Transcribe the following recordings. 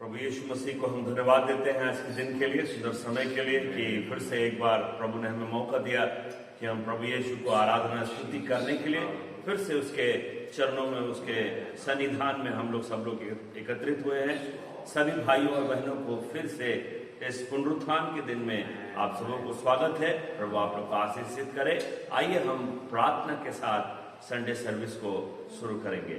प्रभु यीशु मसीह को हम धन्यवाद देते हैं आज के दिन के लिए, सुंदर समय के लिए कि फिर से एक बार प्रभु ने हमें मौका दिया कि हम प्रभु यीशु को आराधना स्तुति करने के लिए फिर से उसके चरणों में, उसके सन्निधान में हम लोग सब लोग एकत्रित हुए हैं। सभी भाइयों और बहनों को फिर से इस पुनरुत्थान के दिन में आप सबों को स्वागत है। प्रभु आप लोग को आशीषित करे। आइए हम प्रार्थना के साथ संडे सर्विस को शुरू करेंगे।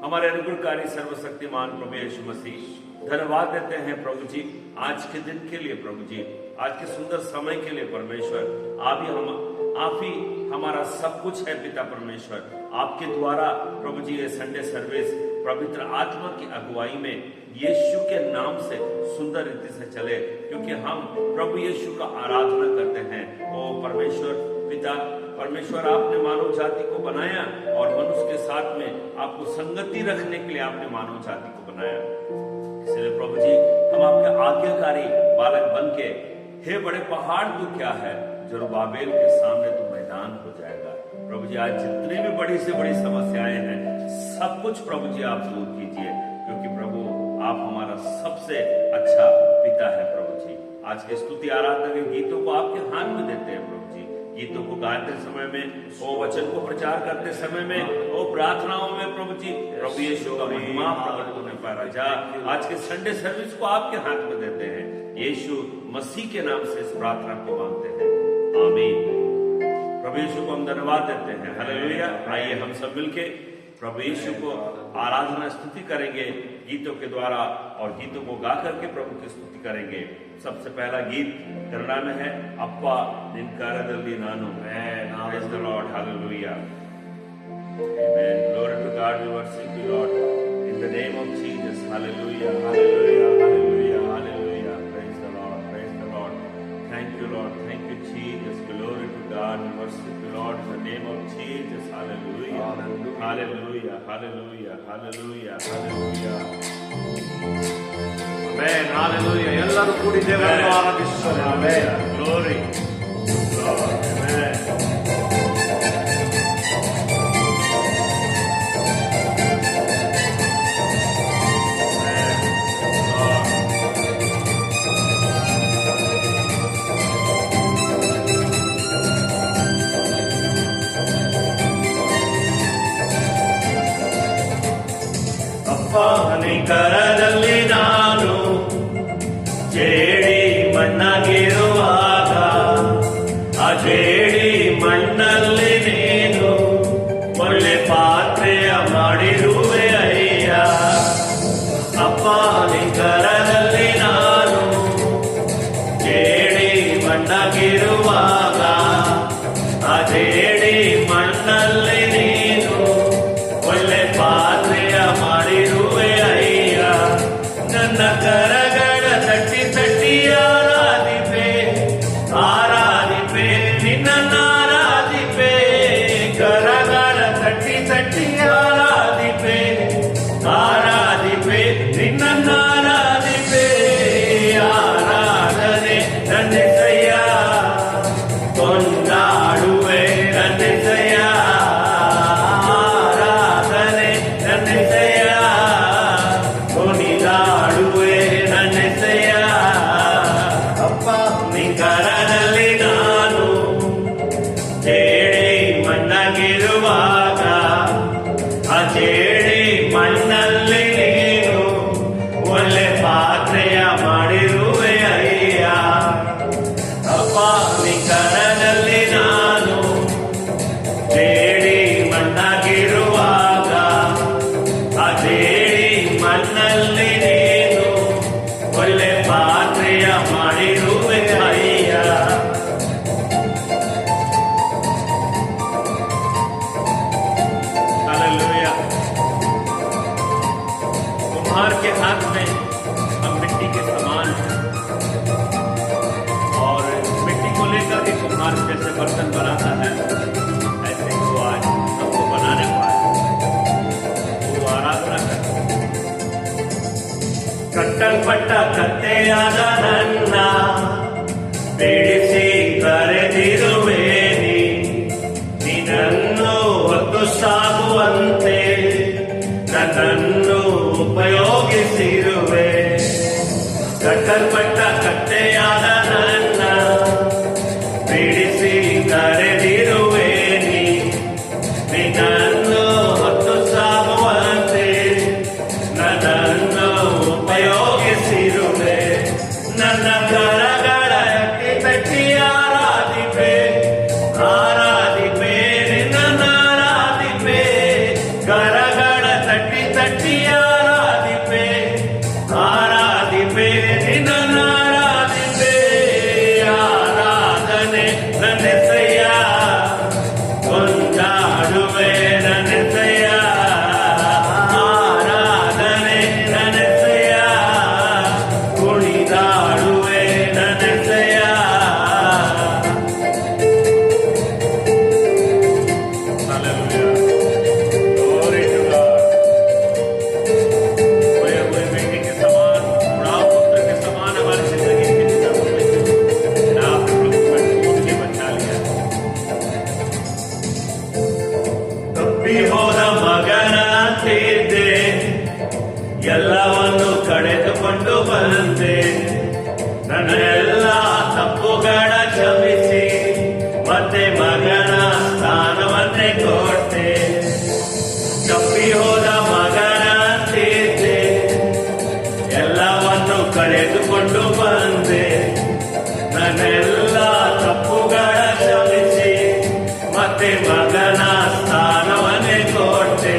हमारे अनुग्रहकारी सर्वशक्तिमान प्रभु यीशु मसीह, धन्यवाद देते हैं प्रभु जी आज के दिन के लिए, प्रभु जी आज के सुंदर समय के लिए। परमेश्वर आप ही हमारा सब कुछ है। पिता परमेश्वर, आपके द्वारा प्रभु जी ये संडे सर्विस पवित्र आत्मा की अगुवाई में यीशु के नाम से सुंदर रीति से चले, क्योंकि हम प्रभु यीशु का आराधना करते हैं। ओ परमेश्वर पिता परमेश्वर, आपने मानव जाति को बनाया और मनुष्य के साथ में आपको संगति रखने के लिए आपने मानव जाति को बनाया। इसलिए प्रभु जी हम आपके आज्ञाकारी बालक बन के, हे बड़े पहाड़ तू क्या है, जरुब्बाबेल के सामने तू मैदान हो जाएगा। प्रभु जी आज जितनी भी बड़ी से बड़ी समस्याएं हैं सब कुछ प्रभु जी आप दूर कीजिए, क्योंकि प्रभु आप हमारा सबसे अच्छा पिता है। प्रभु जी आज के स्तुति आराधना के गीतों को आपके हाथ में देते हैं। प्रभु जी गीतों को गाते समय में, ओ वचन को प्रचार करते समय में, ओ प्रार्थनाओं में प्रभु जी प्रभु यीशु का महिमा प्रकट होने पाया जा। आज के संडे सर्विस को आपके हाथ में देते हैं। यीशु मसीह के नाम से इस प्रार्थना को मांगते हैं, आमीन। प्रभु यीशु को हम धन्यवाद देते हैं। हालेलुया। आइए हम सब मिलके प्रभु यीशु को आराधना स्तुति करेंगे गीतों के द्वारा, और गीतों को गा करके प्रभु की स्तुति करेंगे। सबसे पहला गीत कन्नड़ा में है, अप्पा निन करदल्ली नानु। Praise the Lord. Hallelujah. Amen. Glory to God. We worship you, Lord. In the name of Jesus. Hallelujah. Hallelujah. Hallelujah. Hallelujah. Praise the Lord. Praise the Lord. Thank you, Lord. Thank you, Jesus. Glory to God. We worship you, Lord. In the name of Jesus. Hallelujah. Hallelujah. Hallelujah. Hallelujah. Hallelujah. Amen. Hallelujah. ಎಲ್ಲರೂ ಕೂಡಿ ದೇವರನ್ನು ಆರಾಧಿಸೋಣ. Amen. Glory. Lord. Amen. ಕರದಲ್ಲಿ ನಾನು ಜೇಡಿ ಮಣ್ಣಾಗಿರುವಾಗ, ಆ ಜೇಡಿ ಮಣ್ಣಲ್ಲಿ ನೀನು ಒಳ್ಳೆ ಪಾತ್ರೆಯ ಮಾಡಿರುವೆ ಅಯ್ಯ. ಅಪ್ಪ ಕರದಲ್ಲಿ ನಾನು ಜೇಡಿ ಮಣ್ಣಾಗಿರುವಾಗ, ಆ ಜೇಡಿ ಮಣ್ಣಲ್ಲಿ ನೀನು ಒಳ್ಳೆ ಪಾತ್ರೆಯ ಮಾಡಿರುವೆ ಅಯ್ಯ. ನನ್ನ ಕರಗಳ ತಟ್ಟಿ ತಟ್ಟಿ ಆರಾಧಿಪೆ ಆರಾಧಿಪೆ ನಿನ್ನ ಆರಾಧಿಪೆ. ಕರಗಳ ತಟ್ಟಿ ತಟ್ಟಿ ಆರಾಧಿಪೆ ಆರಾಧಿಪೆ ನಿನ್ನ ಆರಾಧಿಪೆ. ಆರಾಧನೆ ನನ್ನೆಸಯ್ಯ, ಕೊಂಡಾಡುವೆ ನನ್ನೆಸಯ್ಯ. ಆರಾಧನೆ ನನ್ನೆಸಯ್ಯ, ಕೊನಿದಾಡುವೆ ನನ್ನೆಸಯ್ಯ. ಅಪ್ಪ ನಿಕರದಲ್ಲಿ ನಾನು ಜೇಡಿ ಮಣ್ಣಾಗಿರುವಾಗ, ಆ ಜೇಡಿ ಮಣ್ಣಲ್ಲಿ ನೀನು ಒಳ್ಳೆ ಪಾತ್ರೆಯ ಮಾಡಿರುವೆ ಅಯ್ಯ. ಅಪ್ಪ ನಿಕರದಲ್ಲಿ ನಾನು ಜೇಡಿ ಮಣ್ಣಾಗಿರುವಾಗ, ಆ ಜೇಡಿ ಮಣ್ಣಲ್ಲಿ ನೀನು ಒಳ್ಳೆ ಪಾತ್ರೆಯ ಮಾಡಿರುವೆ ಅಯ್ಯ. हालेलुया। कुम्हार के हाथ में हम मिट्टी के समान हैं, और मिट्टी को लेकर के कुम्हार जैसे बर्तन बनाता है, ऐसे ही वो आज हमको बनाने पाए। वो आराधना करते हैं। ಕಟ್ಟಲ್ಪಟ್ಟ ಕತ್ತೆಯಾದ ನನ್ನ ಬಿಡಿಸಿ ಕರೆದಿರುವೆ ನಿನ್ನನ್ನು ಹೊತ್ತು ಸಾಗುವಂತೆ ನನ್ನನ್ನು ಉಪಯೋಗಿಸಿರುವೆ. ಕೆತ್ತಲ್ಪಟ್ಟ ಕತ್ತೆಯಾದ ನನ್ನ ಬಿಡಿಸಿ ಕರೆದಿರುವೆ ನಿನ್ನನ್ನು ಹೊತ್ತು ಸಾಗುವಂತೆ ನನ್ನನ್ನು ಉಪಯೋಗಿಸಿರುವೆ. ನನ್ನ ಕರಗಳ ತಟ್ಟಿ ಆರಾಧಿಪೆ ನಿನ್ನನ್ನು ಆರಾಧಿಪೆ. ಕರಗಳ ತಟ್ಟಿ ತಟ್ಟಿ ಆರಾಧಿಪೆ ನಿನ್ನನ್ನು ಆರಾಧಿಪೆ. ಆರಾಧನೆ ನನ್ನೆಸೆಯ ಕೊಂಡಾಡುವೆ ನನ್ನೆಸೆಯ. ಆರಾಧನೆ ನನ್ನೆಸೆಯ ಕುಣಿದಾಡುವೆ ನನ್ನೆಸೆಯ. Hallelujah. Glory to God. खोए हुए बेटे के समान, उड़ाव पुत्र के समान हमारी जिंदगी की दिशा में आपने प्रभु में ढूंढ के बचा लिया. ತಪ್ಪಿ ಹೋದ ಮಗನಂತಿದ್ದೆ, ಎಲ್ಲವನ್ನು ಕಳೆದುಕೊಂಡು ಬಂದೆ. ನನ್ನ ಎಲ್ಲ ತಪ್ಪುಗಳ ಕ್ಷಮಿಸಿ ಮತ್ತೆ ಮಗನ ಸ್ಥಾನವನ್ನೇ ಕೊಟ್ಟೆ. ತಪ್ಪಿ ಹೋದ ಮಗನಂತಿದ್ದೆ, ಎಲ್ಲವನ್ನು ಕಳೆದುಕೊಂಡು ಬಂದೆ. ನನ್ನೆಲ್ಲ ತಪ್ಪುಗಳ ಕ್ಷಮಿಸಿ ಮತ್ತೆ ಮಗನ ಸ್ಥಾನವನ್ನೇ ಕೊಟ್ಟೆ.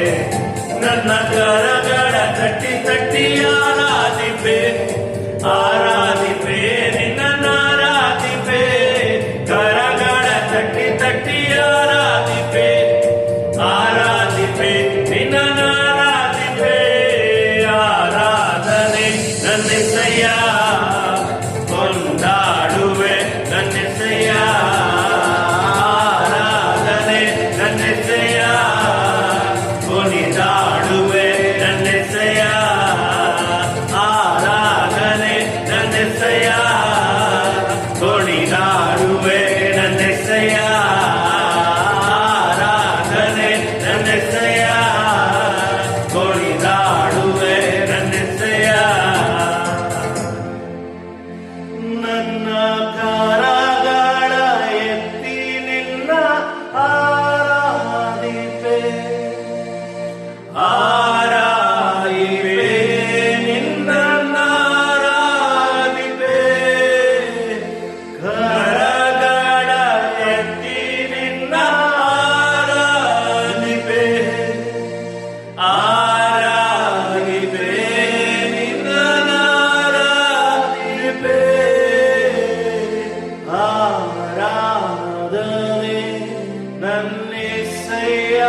ನನ್ನ ಕರಗಳ ತಟ್ಟಿ ತಟ್ಟಿ ಆರಾಧಿಪೆ ನಿನ್ನನ್ನು ಆರಾಧಿಪೆ. ಕರಗಳ ತಟ್ಟಿ ತಟ್ಟಿ ಆರಾಧಿಪೆ ನಿನ್ನನ್ನು ಆರಾಧಿಪೆ. ಆರಾಧನೆ ನನ್ನೆಸೆಯ ಕೊಂಡಾಡುವೆ ನನ್ನೆಸೆಯ. ಆರಾಧನೆ ನನ್ನೆಸೆಯ ಕುಣಿದಾಡುವೆ ನನ್ನೆಸೆಯ. ಆರಾಧನೆ ನನ್ನೆಸೆಯ ಕುಣಿದಾಡುವೆ ನನ್ನೆಸೆಯ. ಆರಾಧನೆ ನನ್ನೆಸೆಯ ಕುಣಿದಾಡುವೆ ನನ್ನೆಸೆಯ. ನನ್ನ ಕರಗಳ ಎತ್ತಿ ನಿನ್ನ ಆರಾಧಿಪೆ ನಿನ್ನನ್ನು ಆರಾಧಿಪೆ. ಕರಗಳ ಎತ್ತಿ ನಿನ್ನ ಆರಾಧಿಪೆ ನಿನ್ನನ್ನು ಆರಾಧಿಪೆ. ಆರಾಧನೆ ನನ್ನೆಸೆಯ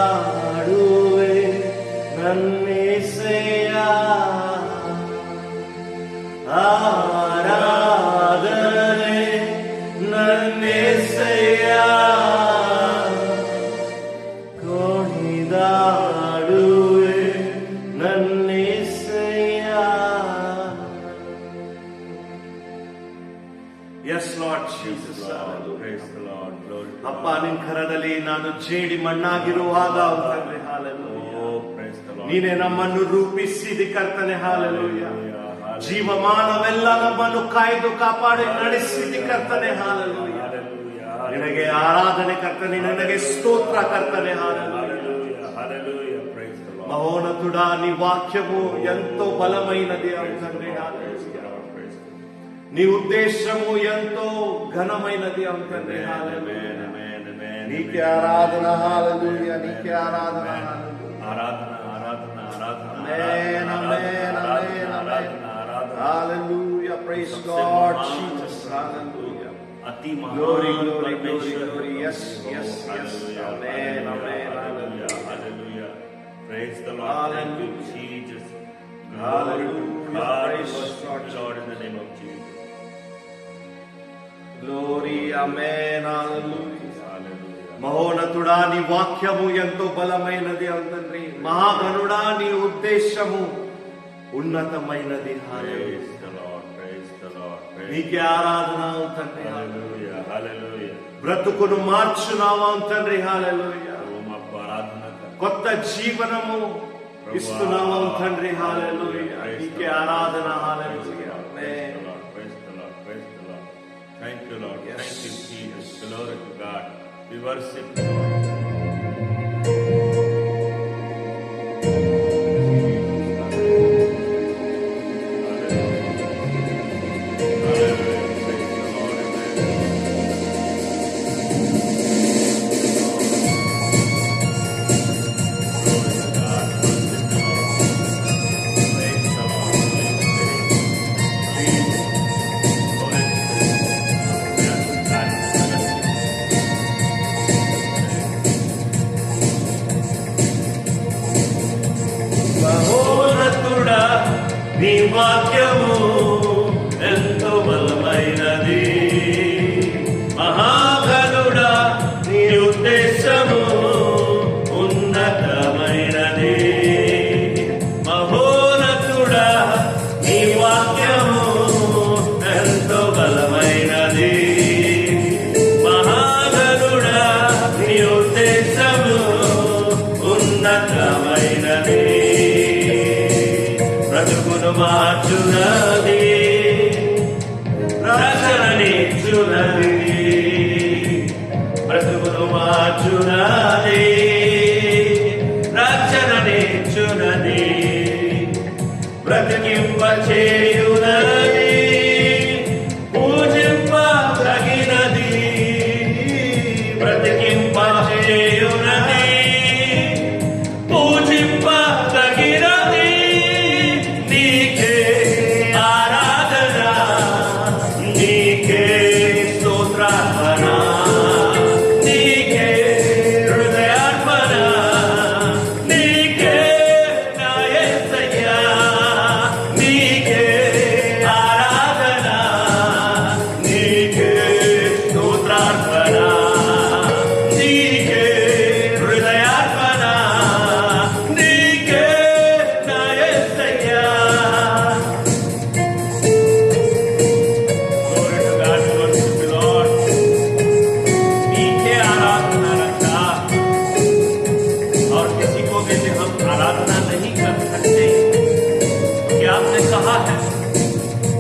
ಕೊಂಡಾಡುವೆ ನನ್ನೆಸೆಯ. ಆರಾಧನೆ ನನ್ನೆಸೆಯ ಕುಣಿದಾಡುವೆ ನನ್ನೆಸೆಯ. Yes Lord Jesus. Praise the Lord. Glory to ಅಪ್ಪ God. ನಿನ್ ಕರದಲ್ಲಿ ನಾನು ಜೇಡಿ ಮಣ್ಣಾಗಿರುವಾಗ ಅಂತಂದ್ರೆ hallelujah. Oh, praise the Lord. ನೀನೇ ನಮ್ಮನ್ನು ರೂಪಿಸಿದಿ ಕರ್ತನೆ. ಹಾಲೆಲೂಯಾ. Hallelujah. ಜೀವಮಾನವೆಲ್ಲ ನಮ್ಮನ್ನು ಕಾಯ್ದು ಕಾಪಾಡಿ ನಡೆಸಿದಿ ಕರ್ತನೆ. ಹಾಲೆಲೂಯಾ. Hallelujah. ನಿನಗೆ ಆರಾಧನೆ ಕರ್ತನೆ, ನಿನಗೆ ಸ್ತೋತ್ರ ಕರ್ತನೆ. Hallelujah. Hallelujah. Hallelujah. Praise the Lord. మహోన్నతుడ నీ వాక్యము ఎంతో బలమైనది Praise the అంతండి. Lord. Hallelujah. Praise the Lord. నీ ఉద్దేశము ఎంతో ఘనమైనది అంతండి. Amen. హల్లెలూయా. Amen. Amen. నీకే ఆరాధన. హల్లెలూయా. నీకే ఆరాధన. హల్లెలూయా. ఆరాధన ఆరాధన ఆరాధన Amen, amen, amen, amen. Hallelujah. Praise God, Jesus. Hallelujah. अति महान Glory, glory, glory, परमेश्वर glory. Yes, yes, yes. Hallelujah. Amen, amen, Hallelujah. Hallelujah. Praise the Lord. Thank you, Jesus. Hallelujah. God, Praise worship God. Lord in the name of Jesus. Glory, amen, hallelujah. Hallelujah. మహోన్నతుడా నీ వాక్యము ఎంతో బలమైనది అంతండి. మహాగణుడా నీ ఉద్దేశము ఉన్నతమైనది. Praise the Lord. Praise the Lord. Praise నీకే ఆరాధన అవుతండి. Hallelujah. Hallelujah. బ్రతుకును మార్చున్నావు అంతండి. హల్లెలూయా. तुम आपको आराधना कर కొత్త జీవనము ఇస్తున్నాము తండ్రి. హల్లెలూయా. నీకే ఆరాధన. హల్లెలూయా. Thank you, Lord. Yes. Thank you, Jesus. Glory to God. We worship you. నీ వాక్యము ఎంతో బలమైనది, మహాగణుడా నీ ఉద్దేశము ఉన్నతమైనది. మహోన్నతుడా నీ వాక్యము ఎంతో బలమైనది, మహాగణుడా నీ ఉద్దేశము ఉన్నతమైనది. బ్రతుకును మార్చునది, రక్షణనిచ్చునది. బ్రతుకును మార్చునది, రక్షణనిచ్చునది. బ్రతికింపచేయునది, పూజింపదగినది. బ్రతికింపచేయునది, పూజింపదగినది. నీకే ఆరాధన, నీకే స్తోత్రార్పణ, నీకే హృదయార్పణ, నీకే నా యేసయ్యా. నీకే ఆరాధన, నీకే స్తోత్రార్పణ, నీకే హృదయార్పణ, నీకే నా యేసయ్యా. Glory to God, worship the Lord. नीचे आराधना रखा, और किसी को भी हम आराधना नहीं कर सकते, क्योंकि आपने कहा है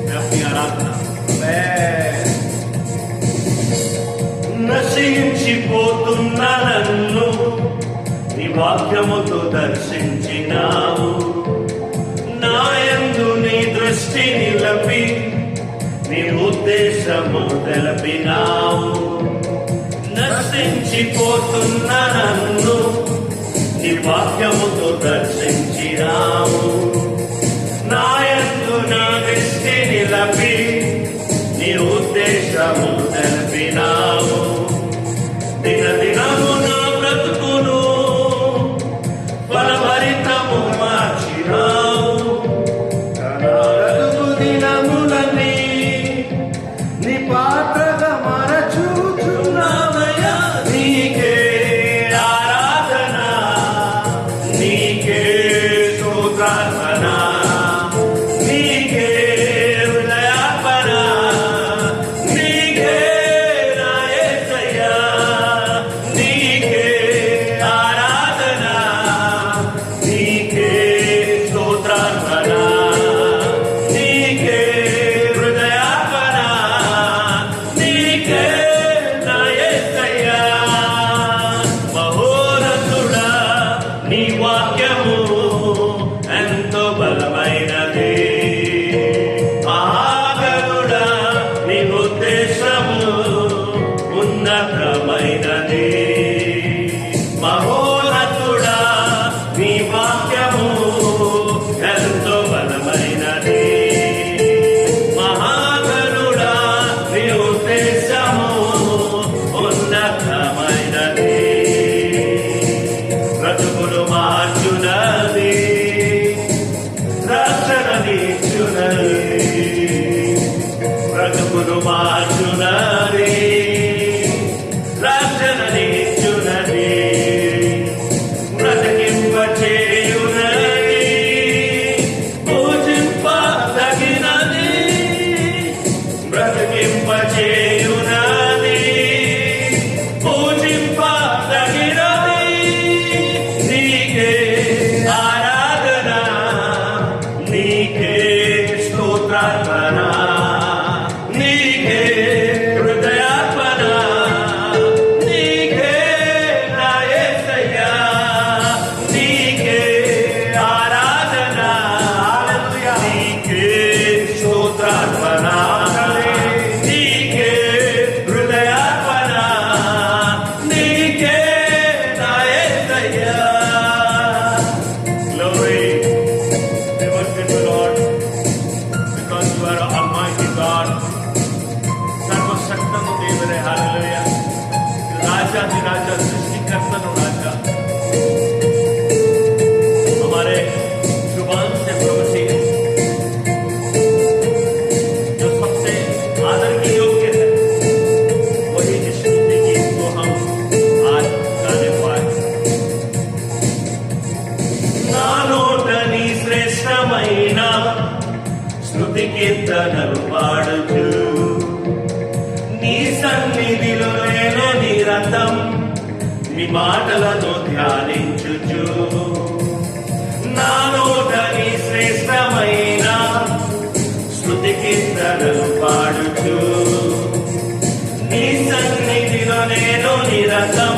मैं अपनी आराधना నశించిపోతున్న నన్ను నీ వాక్యముతో దర్శించినావు. నాయందు నీ దృష్టి నిలపి నీ ఉద్దేశము తెలిపినావు. నశించిపోతున్న నన్ను నీ వాక్యముతో దర్శించినావు. నాయందు నా దృష్టి నిలపి నీ ఉద్దేశము తెలిపినావు. దినదినము నా బ్రతుకును ఫలభరితము మార్చినావు. బ్రతుకు దినములన్నీ నీ పాత్రగా మరచూచున్నావయ్యా. నీకే ఆరాధన, నీకే స్తోత్రార్పణ, నీకే హృదయార్పణ, నీకే నా యేసయ్యా. నీకే ఆరాధన, నీకే స్తోత్రార్పణ, నీకే హృదయార్పణ, నీకే నా యేసయ్యా. మహోన్నతుడా నీ వాక్యము ఎంతో బలమైనది, మహాగణుడా నీ ఉద్దేశము ఉన్నతమైనది. మహోన్నతుడా నీ వాక్యము ఎంతో బలమైనది, మహాగణుడా నీ ఉద్దేశము ఉన్నతమైనది. బ్రతుకును మార్చునది, రక్షణనిచ్చునది. బ్రతుకును మార్చునది, రక్షణనిచ్చునది. బ్రతికింపచేయునది, పూజింపదగినది. బ్రతికింపచేయునది, పూజింపదగినది. నీకే ఆరాధన, స్తోత్రార్పణ నీకే హృదయార్పణ నీకే నా యేసయ్యా నీకే ఆరాధన నీకే స్తోత్రార్పణ నీకే హృదయార్పణ నీకే నా యేసయ్యా. Glory, we worship you, Lord, because you are Almighty God. सर्वशक्तनु देवरे, हालेलुया. राजा सृष्टिकर्ता राजा हमारे जुबान से प्रभु जी जो सबसे आदर के योग्य है वही स्तुति गीत को हम आज गाने पाए. నాలోటని శ్రేష్టమైన స్తుతి కీర్తనలు పాడుచు నీ సన్నిధిలో నేను నిరతం నీ మాటలను ధ్యానించుచు నాలోటని శ్రేష్టమైన స్తుతి కీర్తనలు పాడుచు నీ సన్నిధిలో నేను నిరతం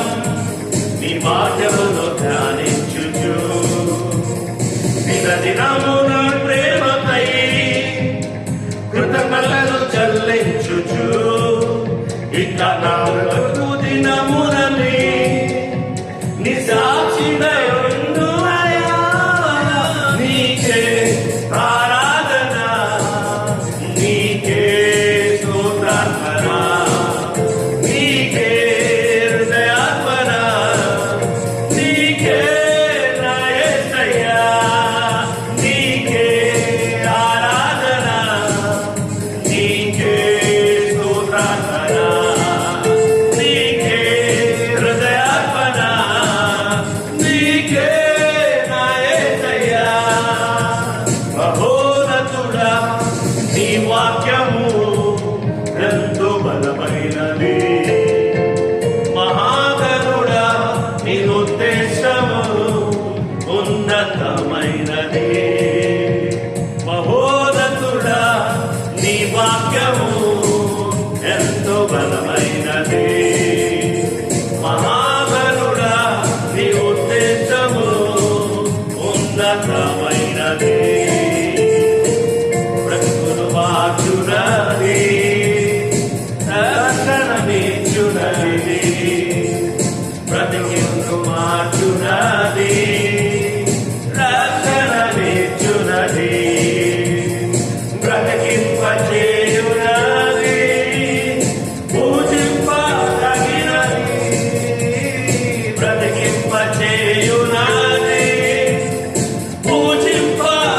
నీ మాటలను ధ్యానించుచు దినదినమున ప్రేమపై కృతజ్ఞతలు చెల్లించుచు ఇట్లా నా బ్రతుకు దినములని నీ సాక్షిగా ఉండునయా. నీకే ఆరాధన నీకే స్తోత్రార్పణ నీకే హృదయార్పణ నీకే నా యేసయ్యా నీకే ఆరాధన నీకే స్తోత్రార్పణ నీకే హృదయార్పణ నీకే నా యేసయ్యా. మహోన్నతుడా నీ వాక్యము ఎంతో బలమైనది మహాగరుడా నీ ఉద్దేశము ఉన్నతమైనది మహోన్నతుడా నీ వాక్యము ఎంతో బలమైనది మహాగరుడా నీ ఉద్దేశము ఉన్నతమైనది బ్రతుకును మార్చునది రక్షణనిచ్చునది బ్రతికిను మార్చునది రక్షణనిచ్చునది బ్రతికింపచేయునది పూజింపదగినది బ్రతికింపచేయునది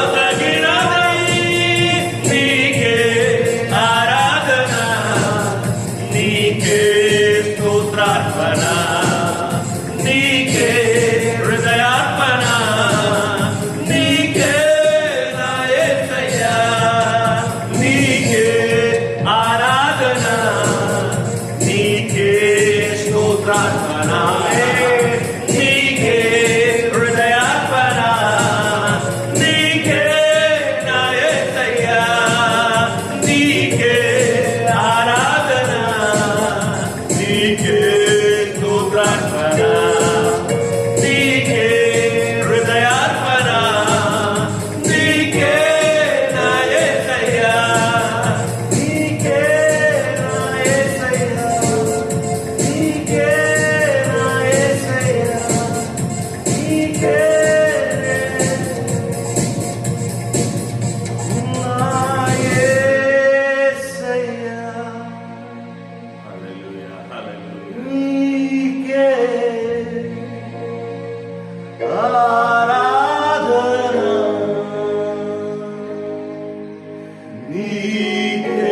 పూజింపదగినది నీకే ఆరాధన నీకే స్తోత్రార్పణ నీకే హృదయార్పణ నీకే నా యేసయ్యా నీకే ఆరాధన నీకే స్తోత్రార్పణ నీకే హృదయార్పణ నీకే నా యేసయ్యా నీకే ఆరాధన నీకే స్తోత్రార్పణ నీకే హృదయార్పణ నీకే నా యేసయ్యా నీకే నా యేసయ్యా నీకే నా యేసయ్యా నీకే నా యేసయ్యా. హల్లెలూయా హల్లెలూయా. నీకే ఆరాధన నీకే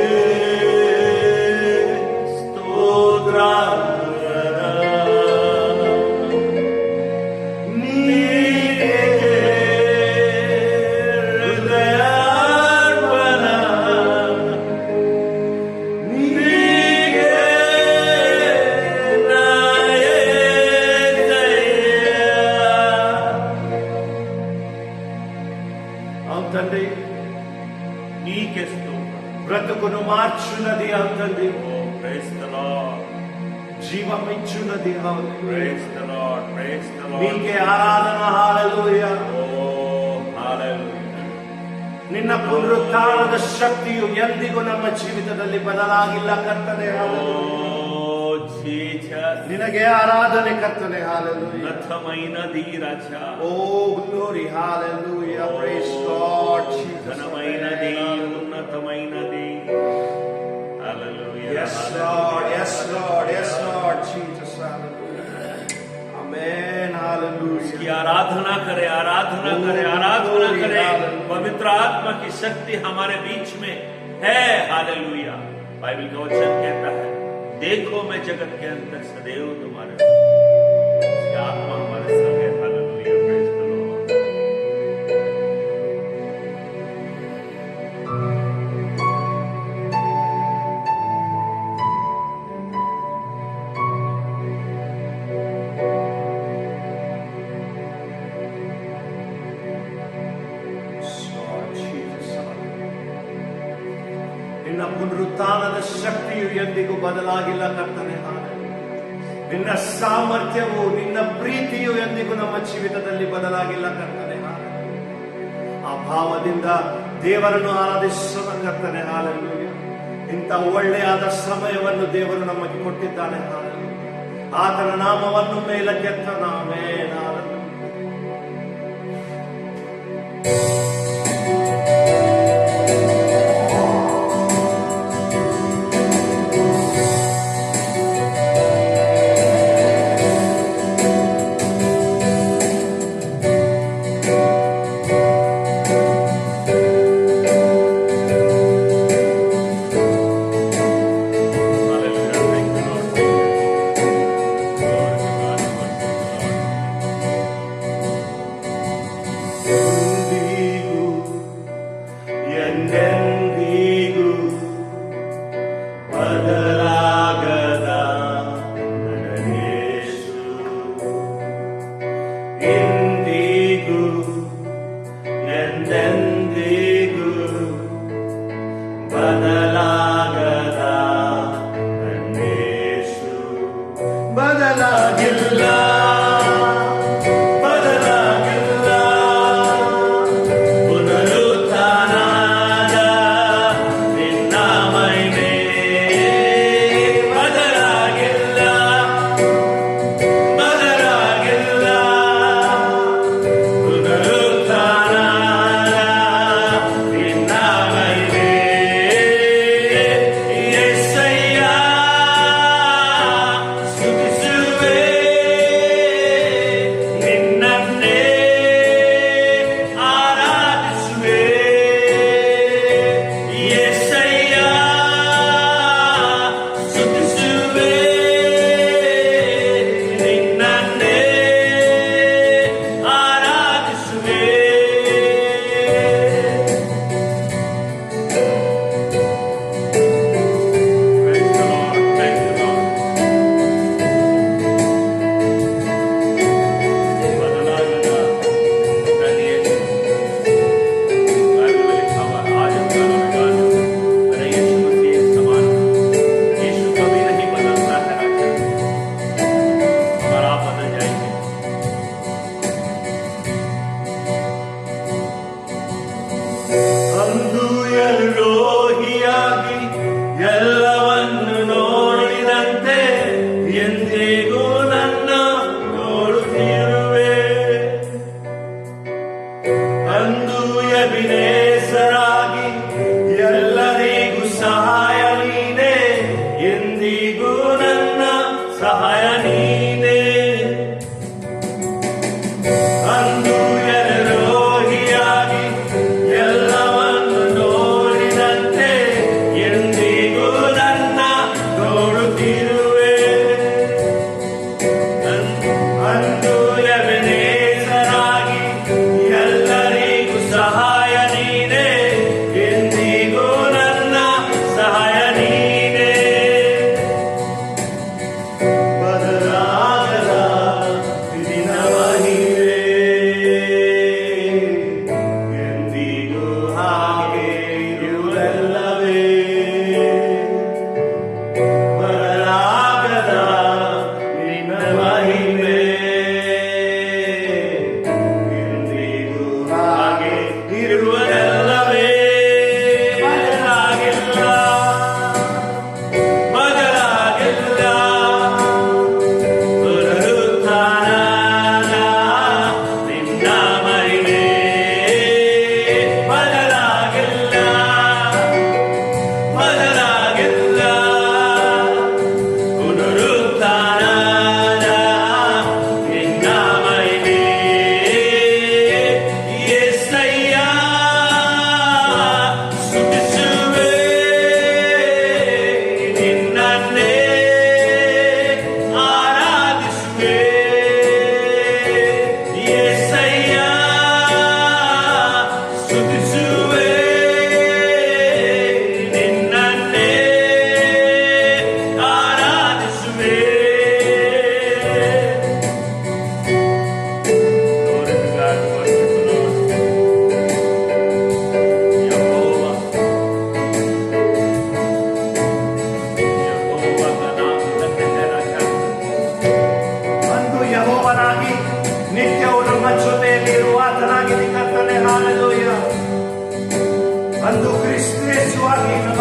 స్తోత్రార్పణ నీకే హృదయార్పణ నీకే నా యేసయ్యా. అవును తండ్రి, నీకే స్తోత్రం. బ్రతుకును మార్చున్నది అవుతుంది, Oh, praise the Lord. జీవం ఇచ్చున్నది అవుతుంది. Praise the Lord. Praise the Lord. నీకే ఆరాధన. హల్లెలూయా. Oh, hallelujah. ನಿನ್ನ ಪುನರುತ್ಥಾನದ ಶಕ್ತಿಯು ಎಂದಿಗೂ ನಮ್ಮ ಜೀವಿತದಲ್ಲಿ ಬದಲಾಗಿಲ್ಲ ಕರ್ತನೆ. Oh, Jesus. ನಿನಗೆ ಆರಾಧನೆ ಕರ್ತನೆ. ಹಲ್ಲೆಲೂಯಾ. ఉన్నతమైనది రాజా. Oh glory. Hallelujah. Praise God. ఘనమైనది, ఉన్నతమైనది. Hallelujah. Yes Lord. Yes Lord. Yes Lord Jesus. Hallelujah. Amen. Hallelujah. उसकी आराधना करे, आराधना करे, आराधना करे. पवित्र आत्मा की शक्ति हमारे बीच में है. हालेलुया. बाइबल का वचन कहता है, देखो मैं जगत के अंदर सदैव तुम्हारे साथ. उसकी आत्मा हमारे साथ है. हालेलुया. Praise the Lord. ನಿನ್ನ ಪುನರುತ್ಥಾನದ ಶಕ್ತಿಯು ಎಂದಿಗೂ ಬದಲಾಗಿಲ್ಲ ಕರ್ತನೆ. ನಿನ್ನ ಸಾಮರ್ಥ್ಯವು, ನಿನ್ನ ಪ್ರೀತಿಯು ಎಂದಿಗೂ ನಮ್ಮ ಜೀವಿತದಲ್ಲಿ ಬದಲಾಗಿಲ್ಲ ಕರ್ತನೆ. ಆ ಭಾವದಿಂದ ದೇವರನ್ನು ಆರಾಧಿಸೋಣ ಕರ್ತನೆ. ಹಾಲೆಲೂಯಾ. ಇಂಥ ಒಳ್ಳೆಯಾದ ಸಮಯವನ್ನು ದೇವರು ನಮಗೆ ಕೊಟ್ಟಿದ್ದಾನೆ. ಹಾಲೆಲೂಯಾ. ಆತನ ನಾಮವನ್ನು ಮೇಲಕ್ಕೆತ್ತೋಣ. ಆಮೆನ್. ಹಾಲೆಲೂಯಾ.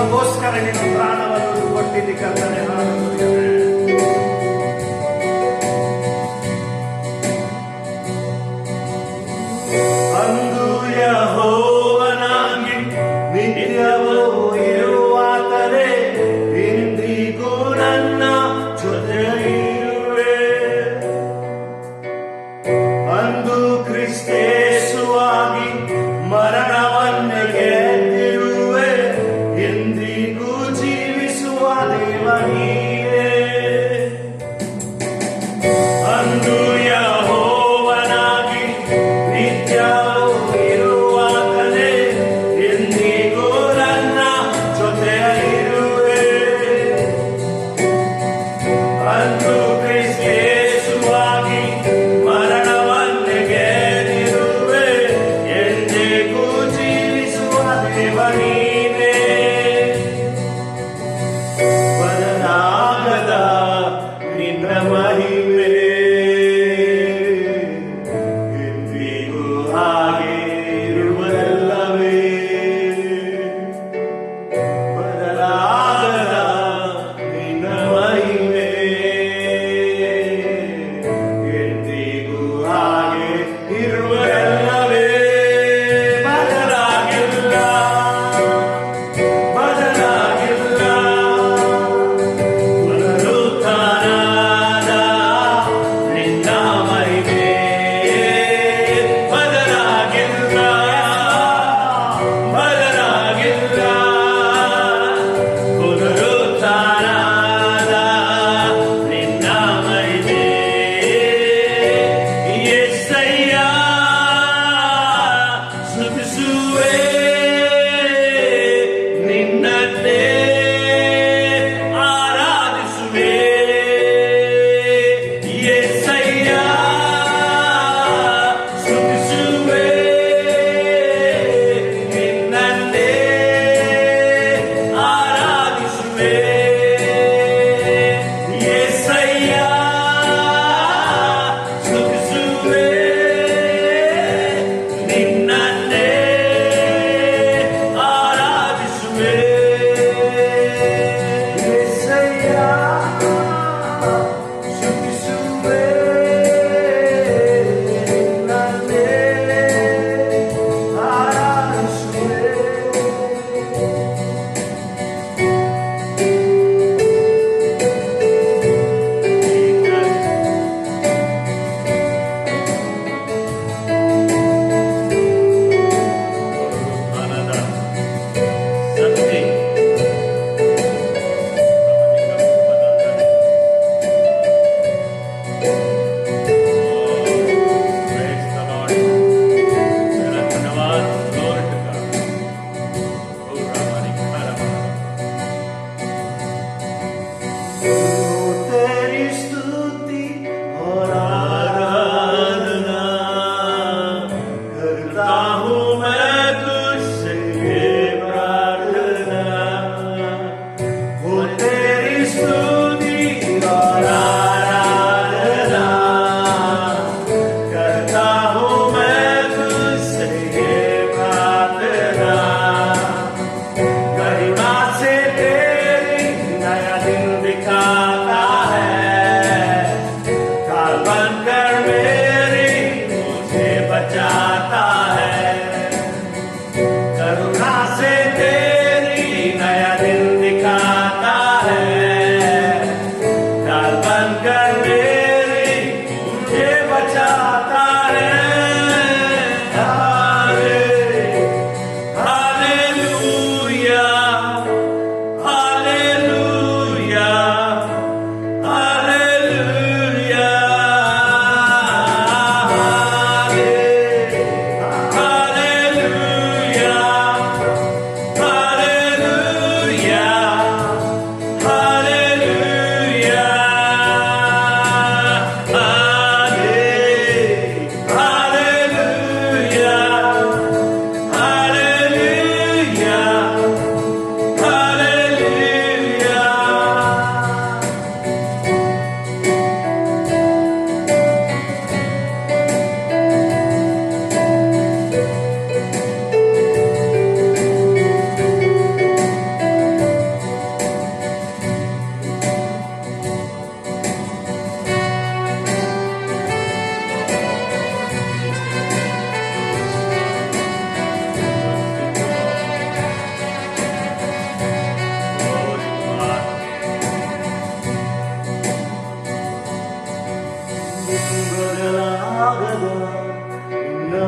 ನಮಗೋಸ್ಕರ ನೀನು ಪ್ರಾಣವನ್ನು ಕೊಟ್ಟಿದ್ದಿ ಕರ್ತನೆ. ಹಾಲೆಲೂಯಾ. ಅಂದು ಯೆಹೋವನಾಗಿ ನಿತ್ಯವೂ ಇರುವಾತನೇ, ಇಂದಿಗೂ ನನ್ನ ಜೊತೆ ಇರುವೆ. ಅಂದು ಕ್ರಿಸ್ತೇಸುವಾಗಿ ಮರಣವನ್ನೇ ಗೆದ್ದಿರುವೆ, ಎಂದಿಗೂ ಜೀವಿಸುವ ದೇವ ನೀನೇ.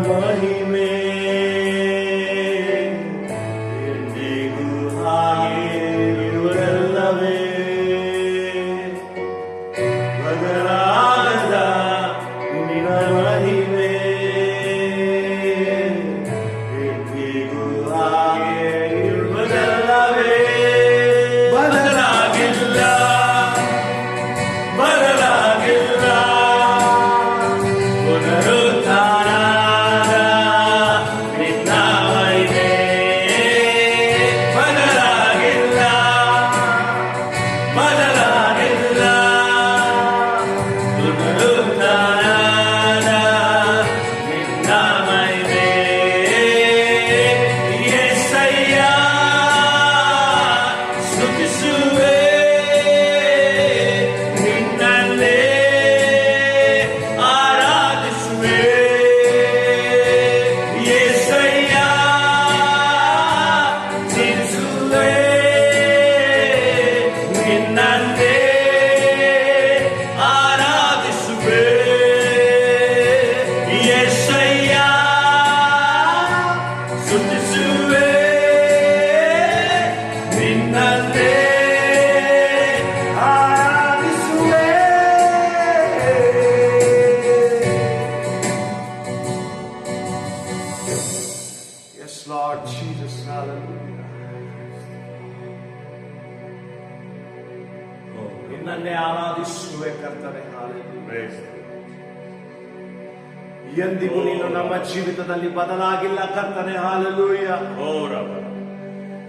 ಮಹಿಮೆ ಎಂದಿಗೂ ಹಾಗೆ ಇರುವುದಲ್ಲವೇ ಬದಲಾಗದ ನಿನ್ನ ಮಹಿಮೆ ಎಂದಿಗೂ ಹಾಗೆ ಇರುವುದಲ್ಲವೇ ಬದಲಾಗಿಲ್ಲ ಬದಲಾಗಿಲ್ಲ ಪುನರುತ್ಥಾನದ ನಿನ್ನ ಮಹಿಮೆ ಬದಲಾಗಿಲ್ಲ ಬದಲಾಗಿಲ್ಲ ಪುನರುತ್ಥಾನದ ನಿನ್ನ ಮಹಿಮೆ యేసయ్య ಸ್ತುತಿಸುವೆ ನಿನ್ನನ್ನೇ ಆರಾಧಿಸುವೆ యేసయ్య ಸ್ತುತಿಸುವೆ ನಿನ್ನನ್ನೇ ಆರಾಧಿಸುವೆ యేసయ్య ಸ್ತುತಿಸುವೆ ನಿನ್ನನ್ನೇ ಆರಾಧಿಸುವೆ Yes, Lord Jesus, hallelujah. ನಿನ್ನನ್ನೇ ಆರಾಧಿಸುವೆ ಕರ್ತನೆ, hallelujah. Praise. ಎಂದಿಗೂ ನೀನು ನಮ್ಮ ಜೀವಿತದಲ್ಲಿ ಬದಲಾಗಿಲ್ಲ ಕರ್ತನೆ, hallelujah. Oh, Rabba.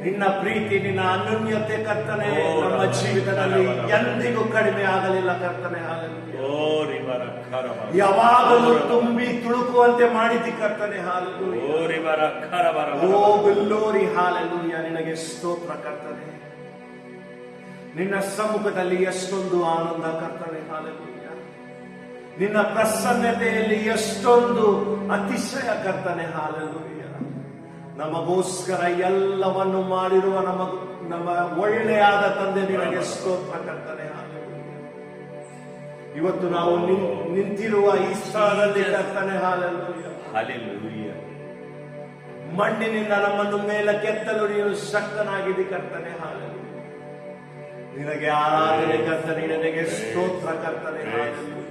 ನಿನ್ನ ಪ್ರೀತಿ ನಿನ್ನ ಅನನ್ಯತೆ ಕರ್ತನೆ ಓ, ನಮ್ಮ ರಾಮ. ಜೀವಿತದಲ್ಲಿ ರಾಮ. ಎಂದಿಗೂ ಕಡಿಮೆ ಆಗಲಿಲ್ಲ ಕರ್ತನೆ, hallelujah. Oh, Ribara Karaba. ಯಾವಾಗಲೂ ತುಂಬಿ ತುಳುಕುವಂತೆ ಮಾಡಿದಿ ಕರ್ತನೆ, hallelujah. Oh, Ribara Karabara. ಓ ಗ್ಲೋರಿ, hallelujah. ನಿನಗೆ ಸ್ತೋತ್ರ ಕರ್ತನೆ. ನಿನ್ನ ಸಮ್ಮುಖದಲ್ಲಿ ಎಷ್ಟೊಂದು ಆನಂದ ಕರ್ತನೆ, hallelujah. ನಿನ್ನ ಪ್ರಸನ್ನತೆಯಲ್ಲಿ ಎಷ್ಟೊಂದು ಅತಿಶಯ ಕರ್ತನೆ, hallelujah. ನಮಗೋಸ್ಕರ ಎಲ್ಲವನ್ನು ಮಾಡಿರುವ ನಮ್ಮ ಒಳ್ಳೆಯಾದ ತಂದೆ ನಿನಗೆ ಸ್ತೋತ್ರ ಕರ್ತನೆ, hallelujah. ಇವತ್ತು ನಾವು ನಿಂತಿರುವ ಈ ಸ್ಥಳದಲ್ಲಿ ಕರ್ತನೆ, hallelujah. Hallelujah. ಮಣ್ಣಿನಿಂದ ನಮ್ಮನ್ನು ಮೇಲಕ್ಕೆತ್ತಲು ನೀನು ಶಕ್ತನಾಗಿದ್ದಿ ಕರ್ತನೆ, hallelujah. ನಿನಗೆ ಆರಾಧನೆ ಕರ್ತನೆ, ನಿನಗೆ ಸ್ತೋತ್ರ ಕರ್ತನೆ, hallelujah.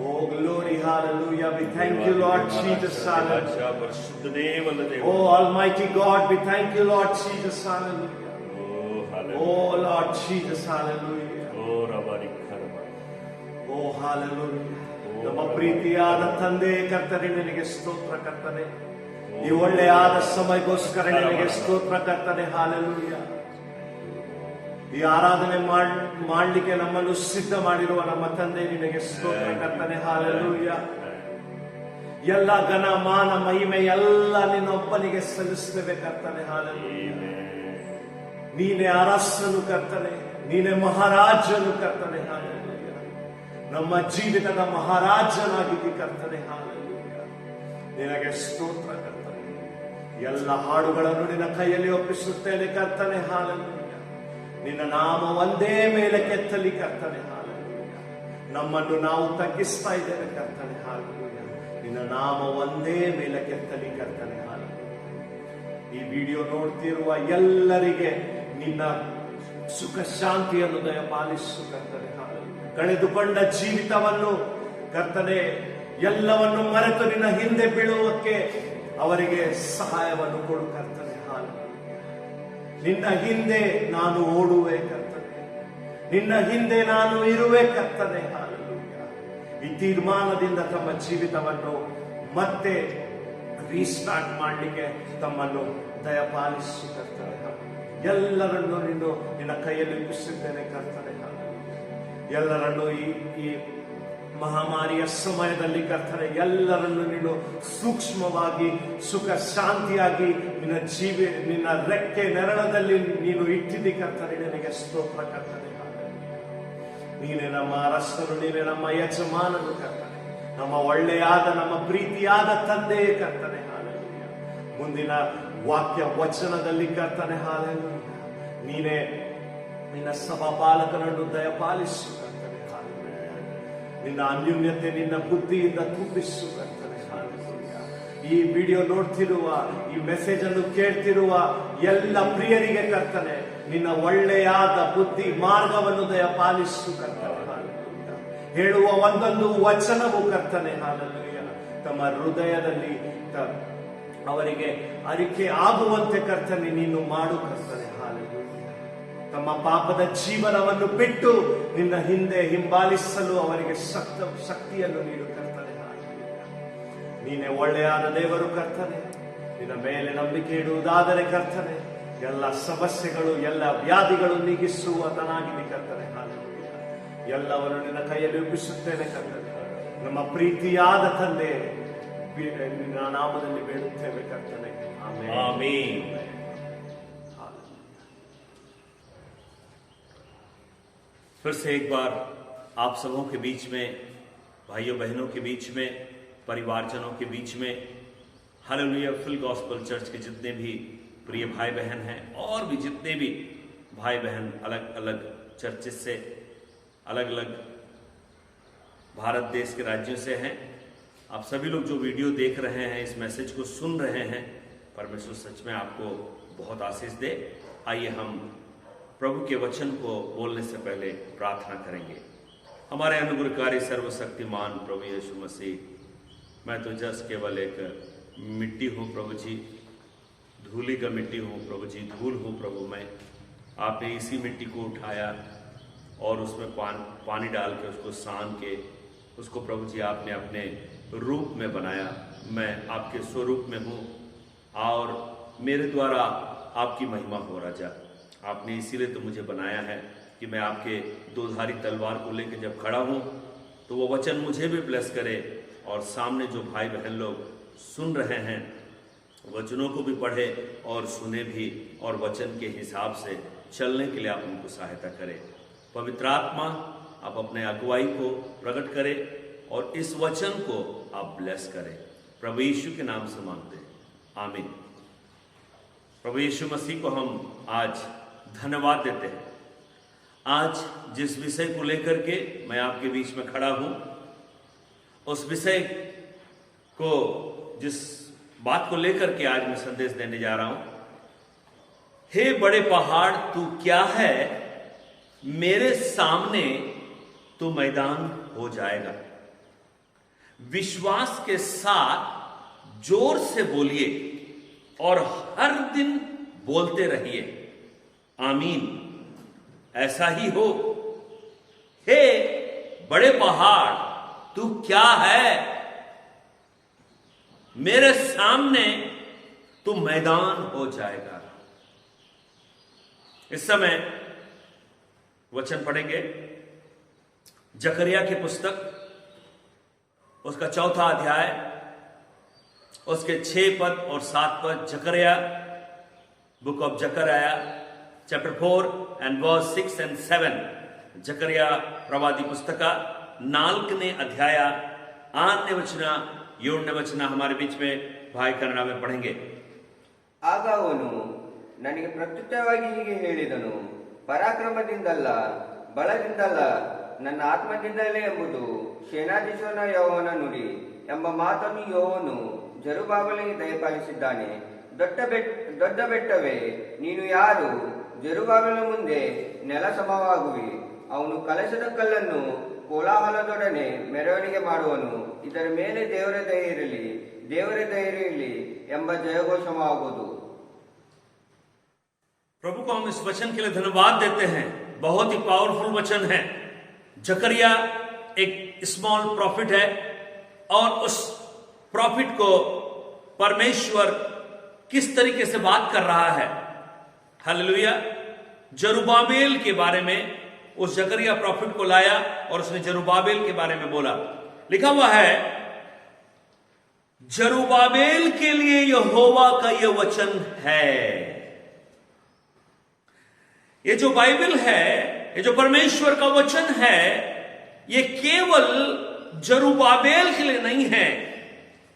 Oh glory, hallelujah. We thank you, Lord Jesus, hallelujah. ಪರಿಶುದ್ಧ ದೇವರ ದೇವ. Oh Almighty God, we thank you, Lord Jesus, hallelujah. Oh, hallelujah. Oh Lord Jesus, hallelujah. Oh, Rabari Karaba. Oh hallelujah. ನಮ್ಮ ಪ್ರೀತಿಯಾದ ತಂದೆ ಕರ್ತನೆ, ನಿನಗೆ ಸ್ತೋತ್ರ ಕರ್ತನೆ. ಈ ಒಳ್ಳೆಯಾದ ಸಮಯಕ್ಕೋಸ್ಕರ ನಿನಗೆ ಸ್ತೋತ್ರ ಕರ್ತನೆ, hallelujah. ಈ ಆರಾಧನೆ ಮಾಡಲಿಕ್ಕೆ ನಮ್ಮನ್ನು ಸಿದ್ಧ ಮಾಡಿರುವ ನಮ್ಮ ತಂದೆ ನಿನಗೆ ಸ್ತೋತ್ರ ಕರ್ತನೆ, hallelujah. ಎಲ್ಲ ಘನ ಮಾನ ಮಹಿಮೆ ಎಲ್ಲ ನಿನ್ನೊಬ್ಬನಿಗೆ ಸಲ್ಲಿಸ್ತೇವೆ ಕರ್ತನೆ, hallelujah. ನೀನೇ ಅರಸನು ಕರ್ತನೆ, ನೀನೇ ಮಹಾರಾಜನು ಕರ್ತನೆ, hallelujah. ನಮ್ಮ ಜೀವಿತದ ಮಹಾರಾಜನಾಗಿದ್ದಿ ಕರ್ತನೆ, hallelujah. ನಿನಗೆ ಸ್ತೋತ್ರ ಕರ್ತನೆ. ಎಲ್ಲ ಹಾಡುಗಳನ್ನು ನಿನ್ನ ಕೈಯಲ್ಲಿ ಒಪ್ಪಿಸುತ್ತೇನೆ ಕರ್ತನೆ, hallelujah. ನಿನ್ನ ನಾಮ ಒಂದೇ ಮೇಲೆ ಕೆತ್ತಲಿ ಕರ್ತನೆ, hallelujah. ನಮ್ಮನ್ನು ನಾವು ತಗ್ಗಿಸ್ತಾ ಇದ್ದೇವೆ ಕರ್ತನೆ, hallelujah. ನಿನ್ನ ನಾಮ ಒಂದೇ ಮೇಲೆ ಕೆತ್ತಲಿ ಕರ್ತನೆ, hallelujah. ಈ ವಿಡಿಯೋ ನೋಡ್ತಿರುವ ಎಲ್ಲರಿಗೆ ನಿನ್ನ ಸುಖ ಶಾಂತಿಯನ್ನು ದಯಪಾಲಿಸು ಕರ್ತನೆ, hallelujah. ಕಳೆದುಕೊಂಡ ಜೀವಿತವನ್ನು ಕರ್ತನೆ ಎಲ್ಲವನ್ನು ಮರೆತು ನಿನ್ನ ಹಿಂದೆ ಬೀಳುವಕ್ಕೆ ಅವರಿಗೆ ಸಹಾಯವನ್ನು ಕೊಡು ಕರ್ತನೆ, hallelujah. ನಿನ್ನ ಹಿಂದೆ ನಾನು ಓಡುವೆ ಕರ್ತನೆ, ನಿನ್ನ ಹಿಂದೆ ನಾನು ಇರುವೆ ಕರ್ತನೆ, hallelujah. ಈ ತೀರ್ಮಾನದಿಂದ ತಮ್ಮ ಜೀವಿತವನ್ನು ಮತ್ತೆ ರೀಸ್ಟಾರ್ಟ್ ಮಾಡಲಿಕ್ಕೆ ತಮ್ಮನ್ನು ದಯಪಾಲಿಸು ಕರ್ತನೆ, hallelujah. ಎಲ್ಲರನ್ನು ನಿನ್ನ ಕೈಯಲ್ಲಿ ಒಪ್ಪಿಸಿದ್ದೇನೆ ಕರ್ತನೆ, hallelujah. ಎಲ್ಲರನ್ನು ಈ ಮಹಾಮಾರಿಯ ಸಮಯದಲ್ಲಿ ಕರ್ತನೆ ಎಲ್ಲರನ್ನು ನೀನು ಸೂಕ್ಷ್ಮವಾಗಿ ಸುಖ ಶಾಂತಿಯಾಗಿ ನಿನ್ನ ರೆಕ್ಕೆ ನೆರಳದಲ್ಲಿ ನೀನು ಇಟ್ಟಿದ್ದಿ ಕರ್ತನೆ, ನಿನಗೆ ಸ್ತೋತ್ರ ಕರ್ತನೆ, ನೀನೇ ನಮ್ಮ ಅರಸನು, ನೀನೇ ನಮ್ಮ ಯಜಮಾನನು ಕರ್ತನೆ, ನಮ್ಮ ಒಳ್ಳೆಯಾದ ನಮ್ಮ ಪ್ರೀತಿಯಾದ ತಂದೆ ಕರ್ತನೆ, hallelujah. ಮುಂದಿನ ವಾಕ್ಯ ವಚನದಲ್ಲಿ ಕರ್ತನೆ, hallelujah. ನೀನೇ ನಿನ್ನ ಸಭಾಪಾಲಕನನ್ನು ದಯಪಾಲಿಸು ಕರ್ತನೆ, hallelujah. ನಿನ್ನ ಅನ್ಯೂನ್ಯತೆ ನಿನ್ನ ಬುದ್ಧಿಯಿಂದ ತುಂಬಿಸು ಕರ್ತನೆ, hallelujah. ಈ ವಿಡಿಯೋ ನೋಡ್ತಿರುವ, ಈ ಮೆಸೇಜ್ ಅನ್ನು ಕೇಳ್ತಿರುವ ಎಲ್ಲ ಪ್ರಿಯರಿಗೆ ಕರ್ತನೆ ನಿನ್ನ ಒಳ್ಳೆಯಾದ ಬುದ್ಧಿ ಮಾರ್ಗವನ್ನು ದಯಪಾಲಿಸು ಕರ್ತನೆ. ಹಾಲೆಲೂಯಾ. ಹೇಳುವ ಒಂದೊಂದು ವಚನವು ಕರ್ತನೆ ಹಾಲೆಲೂಯಾ ತಮ್ಮ ಹೃದಯದಲ್ಲಿ ಅವರಿಗೆ ಅರಿಕೆ ಆಗುವಂತೆ ಕರ್ತನೆ ನೀನು ಮಾಡು ಕರ್ತನೆ. ಹಾಲೆಲೂಯಾ. ತಮ್ಮ ಪಾಪದ ಜೀವನವನ್ನು ಬಿಟ್ಟು ನಿನ್ನ ಹಿಂದೆ ಹಿಂಬಾಲಿಸಲು ಅವರಿಗೆ ಶಕ್ತಿಯನ್ನು ನೀಡು ಕರ್ತನೆ. ಹಾಲೆಲೂಯಾ. ನೀನೇ ಒಳ್ಳೆಯಾದ ದೇವರು ಕರ್ತನೆ. ನಿನ್ನ ಮೇಲೆ ನಂಬಿಕೆ ಇಡುವುದಾದರೆ ಕರ್ತನೆ ಎಲ್ಲ ಸಮಸ್ಯೆಗಳು ಎಲ್ಲ ವ್ಯಾಧಿಗಳು ನೀಗಿಸುವತನಾಗಿದೆ ಕರ್ತನೆ. ಹಾಲೆಲೂಯಾ. ಎಲ್ಲವನ್ನು ನಿನ್ನ ಕೈಯಲ್ಲಿ ಒಪ್ಪಿಸುತ್ತೇನೆ ಕರ್ತನೆ. ನಮ್ಮ ಪ್ರೀತಿಯಾದ ತಂದೆ ನಿನ್ನ ನಾಮದಲ್ಲಿ ಬೇಡುತ್ತೇವೆ ಕರ್ತನೆ. आमीन। फिर से एक बार आप सबों के बीच में, भाइयों बहनों के बीच में, परिवारजनों के बीच में, हालेलुया, फुल गॉस्पेल चर्च के जितने भी प्रिय भाई बहन हैं और भी जितने भी भाई बहन अलग अलग चर्चेस से, अलग अलग भारत देश के राज्यों से हैं, आप सभी लोग जो वीडियो देख रहे हैं, इस मैसेज को सुन रहे हैं, परमेश्वर सच में आपको बहुत आशीष दे। आइए हम प्रभु के वचन को बोलने से पहले प्रार्थना करेंगे। हमारे अनुग्रहकारी सर्वशक्तिमान प्रभु यीशु मसीह, मैं तो जस्ट केवल एक मिट्टी हूँ प्रभु जी, धूली का मिट्टी हूँ प्रभु जी, धूल हूँ प्रभु मैं। आपने इसी मिट्टी को उठाया और उसमें पानी डाल के उसको सान के उसको प्रभु जी आपने अपने रूप में बनाया। मैं आपके स्वरूप में हूँ और मेरे द्वारा आपकी महिमा हो राजा। आपने इसीलिए तो मुझे बनाया है कि मैं आपके दोधारी तलवार को लेकर जब खड़ा हूँ तो वो वचन मुझे भी ब्लेस करे और सामने जो भाई बहन लोग सुन रहे हैं वचनों को भी पढ़े और सुने भी और वचन के हिसाब से चलने के लिए आप उनको सहायता करें। पवित्र आत्मा आप अपने अगुवाई को प्रकट करें और इस वचन को आप ब्लेस करें। प्रभु यीशु के नाम से मांगते हैं, आमीन। प्रभु यीशु मसीह को हम आज धन्यवाद देते हैं। आज जिस विषय को लेकर के मैं आपके बीच में खड़ा हूं, उस विषय को, जिस बात को लेकर के आज मैं संदेश देने जा रहा हूं, हे बड़े पहाड़ तू क्या है, मेरे सामने तू मैदान हो जाएगा। विश्वास के साथ जोर से बोलिए और हर दिन बोलते रहिए, आमीन। ऐसा ही हो। हे बड़े पहाड़ तू क्या है, मेरे सामने तू मैदान हो जाएगा। इस समय वचन पढ़ेंगे जकरिया की पुस्तक, उसका 4था अध्याय, उसके 6 पद और 7 पद। Zechariah, book of Zechariah chapter 4 and verse 6 and 7। जकरिया प्रवादी पुस्तक 4ನೇ अध्याय 8ನೇ वचನ 7ನೇ वचನ हमारे बीच में भाई कन्नड़ में पढ़ेंगे। ಆಗ ಅವನು ನನಗೆ ಪ್ರತ್ಯುತ್ತರವಾಗಿ ಹೀಗೆ ಹೇಳಿದನು, ಪರಾಕ್ರಮದಿಂದಲ್ಲ ಬಲದಿಂದಲ್ಲ ನನ್ನ ಆತ್ಮದಿಂದಲೇ ಎಂಬುದು ಸೇನಾಧೀಶ್ವರನ ಯೆಹೋವನ ನುಡಿ ಎಂಬ ಮಾತನ್ನು ಯೆಹೋವನು ಜೆರುಬ್ಬಾಬೆಲನಿಗೆ ದಯಪಾಲಿಸಿದ್ದಾನೆ। ದೊಡ್ಡ ಬೆಟ್ಟವೇ ನೀನು ಯಾರು, ಜೆರುಬ್ಬಾಬೆಲನ ಮುಂದೆ ನೆಲ ಸಮವಾಗುವಿ। ಅವನು ಕಲಶದ ಕಲ್ಲನ್ನು ಕೋಲಾಹಲದೊಡನೆ ಮೆರವಣಿಗೆ ಮಾಡುವನು, ಇದರ ಮೇಲೆ ದೇವರ ದಯೆ ಇರಲಿ ಎಂಬ ಜಯಘೋಷವಾಗುವುದು। प्रभु को हम इस वचन के लिए धन्यवाद देते हैं। बहुत ही पावरफुल वचन है। जकरिया एक स्मॉल प्रॉफिट है और उस प्रॉफिट को परमेश्वर किस तरीके से बात कर रहा है। हालेलुया। जरुब्बाबेल के बारे में उस जकरिया प्रॉफिट को लाया और उसने जरुब्बाबेल के बारे में बोला। लिखा हुआ है, जरुब्बाबेल के लिए यहोवा का यह वचन है। ये जो बाइबल है, ये जो परमेश्वर का वचन है, ये केवल जरुब्बाबेल के लिए नहीं है।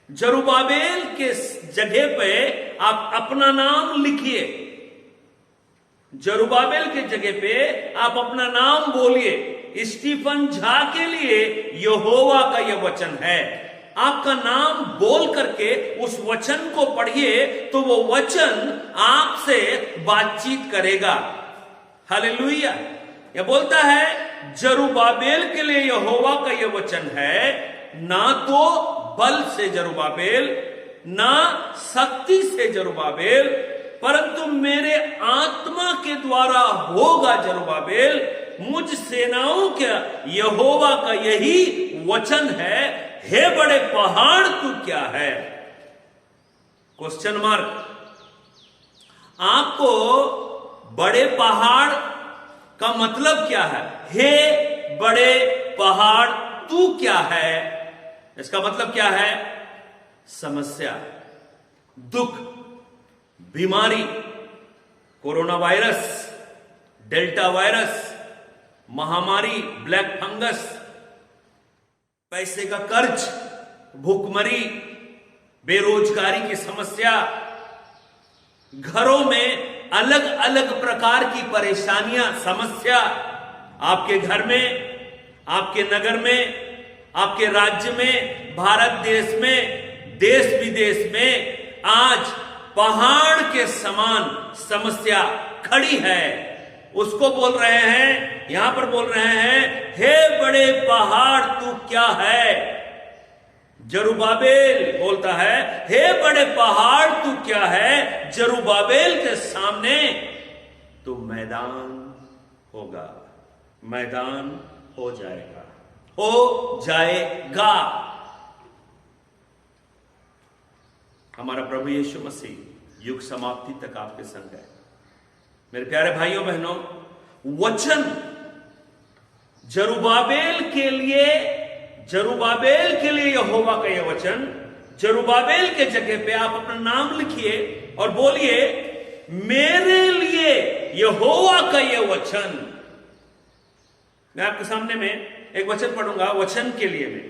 जरुब्बाबेल के जगह पे आप अपना नाम लिखिए। जरुब्बाबेल के जगह पे आप अपना नाम बोलिए। स्टीफन झा के लिए यहोवा का यह वचन है। आपका नाम बोल करके उस वचन को पढ़िए, तो वो वचन आपसे बातचीत करेगा। हालेलुया। यह बोलता है जरुब्बाबेल के लिए यहोवा का यह वचन है, ना तो बल से जरुब्बाबेल, ना शक्ति से जरुब्बाबेल, परंतु मेरे आत्मा के द्वारा होगा जरुब्बाबेल। मुझ सेनाओं के यहोवा का यही वचन है, हे बड़े पहाड़ तू क्या है? Question mark. आपको बड़े पहाड़ का मतलब क्या है? हे बड़े पहाड़ तू क्या है? इसका मतलब क्या है? समस्या, दुख, बीमारी, कोरोना वायरस, डेल्टा वायरस, महामारी, ब्लैक फंगस, पैसे का कर्ज, भूखमरी, बेरोजगारी की समस्या, घरों में अलग अलग प्रकार की परेशानियां, समस्या, आपके घर में, आपके नगर में, आपके राज्य में, भारत देश में, देश विदेश में आज पहाड़ के समान समस्या खड़ी है। उसको बोल रहे हैं, यहां पर बोल रहे हैं, हे बड़े पहाड़ तू क्या है? जरुब्बाबेल बोलता है, हे बड़े पहाड़ तू क्या है? जरुब्बाबेल के सामने तो मैदान होगा, मैदान हो जाएगा, हो जाएगा। हमारा प्रभु यीशु मसीह युग समाप्ति तक आपके संग है। मेरे प्यारे भाइयों बहनों, वचन जरुब्बाबेल के लिए यहोवा का यह वचन, जरुब्बाबेल के जगह पे आप अपना नाम लिखिए और बोलिए, मेरे लिए यहोवा का यह वचन। मैं आपके सामने में एक वचन पढ़ूंगा, वचन के लिए में,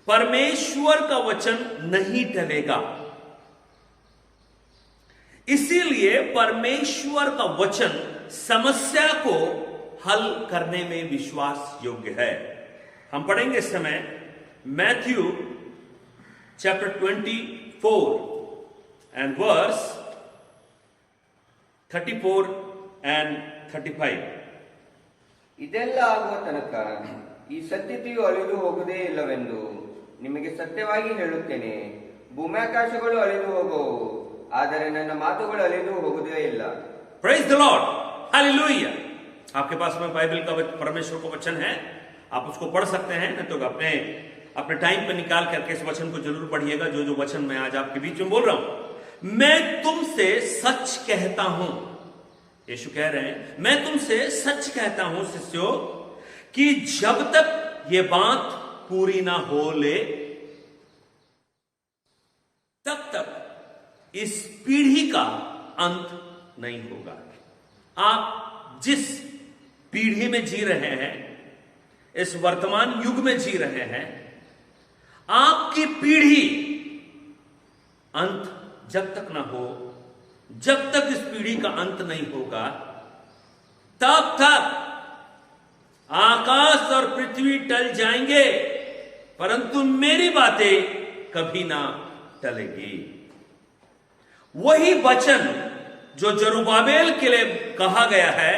परमेश्वर का वचन नहीं टलेगा। इसीलिए परमेश्वर का वचन समस्या को हल करने में विश्वास योग्य है। हम पढ़ेंगे इस समय Matthew chapter 24 and verse 34 and 35. ಇದೆಲ್ಲ ಆಗುವ ತನಕ ಈ ಸತ್ಯತೆಯು ಅಳಿದು ಹೋಗುವುದೇ ಇಲ್ಲವೆಂದು ನಿಮಗೆ ಸತ್ಯವಾಗಿ ಹೇಳುತ್ತೇನೆ. ಭೂಮ್ಯಾಕಾಶಗಳು ಅಳಿದು ಹೋಗುವು, ಆದರೆ ನನ್ನ ಮಾತುಗಳು ಅಳಿದು ಹೋಗುವುದೇ ಇಲ್ಲ. Praise the Lord. Hallelujah. आपके पास में बाइबल का परमेश्वर का वचन है, आप उसको पढ़ सकते हैं, नहीं तो अपने टाइम पे निकाल करके इस वचन को जरूर पढ़िएगा। जो वचन मैं आज आपके बीच में बोल रहा हूं, मैं तुमसे सच कहता हूं, यीशु कह रहे हैं, मैं तुमसे सच कहता हूं शिष्यों, कि जब तक ये बात पूरी ना हो ले, तब तक इस पीढ़ी का अंत नहीं होगा। आप जिस पीढ़ी में जी रहे हैं, इस वर्तमान युग में जी रहे हैं, आपकी पीढ़ी अंत जब तक ना हो, जब तक इस पीढ़ी का अंत नहीं होगा, तब तक आकाश और पृथ्वी टल जाएंगे, परंतु मेरी बातें कभी ना टलेगी। वही वचन जो जरुब्बाबेल के लिए कहा गया है,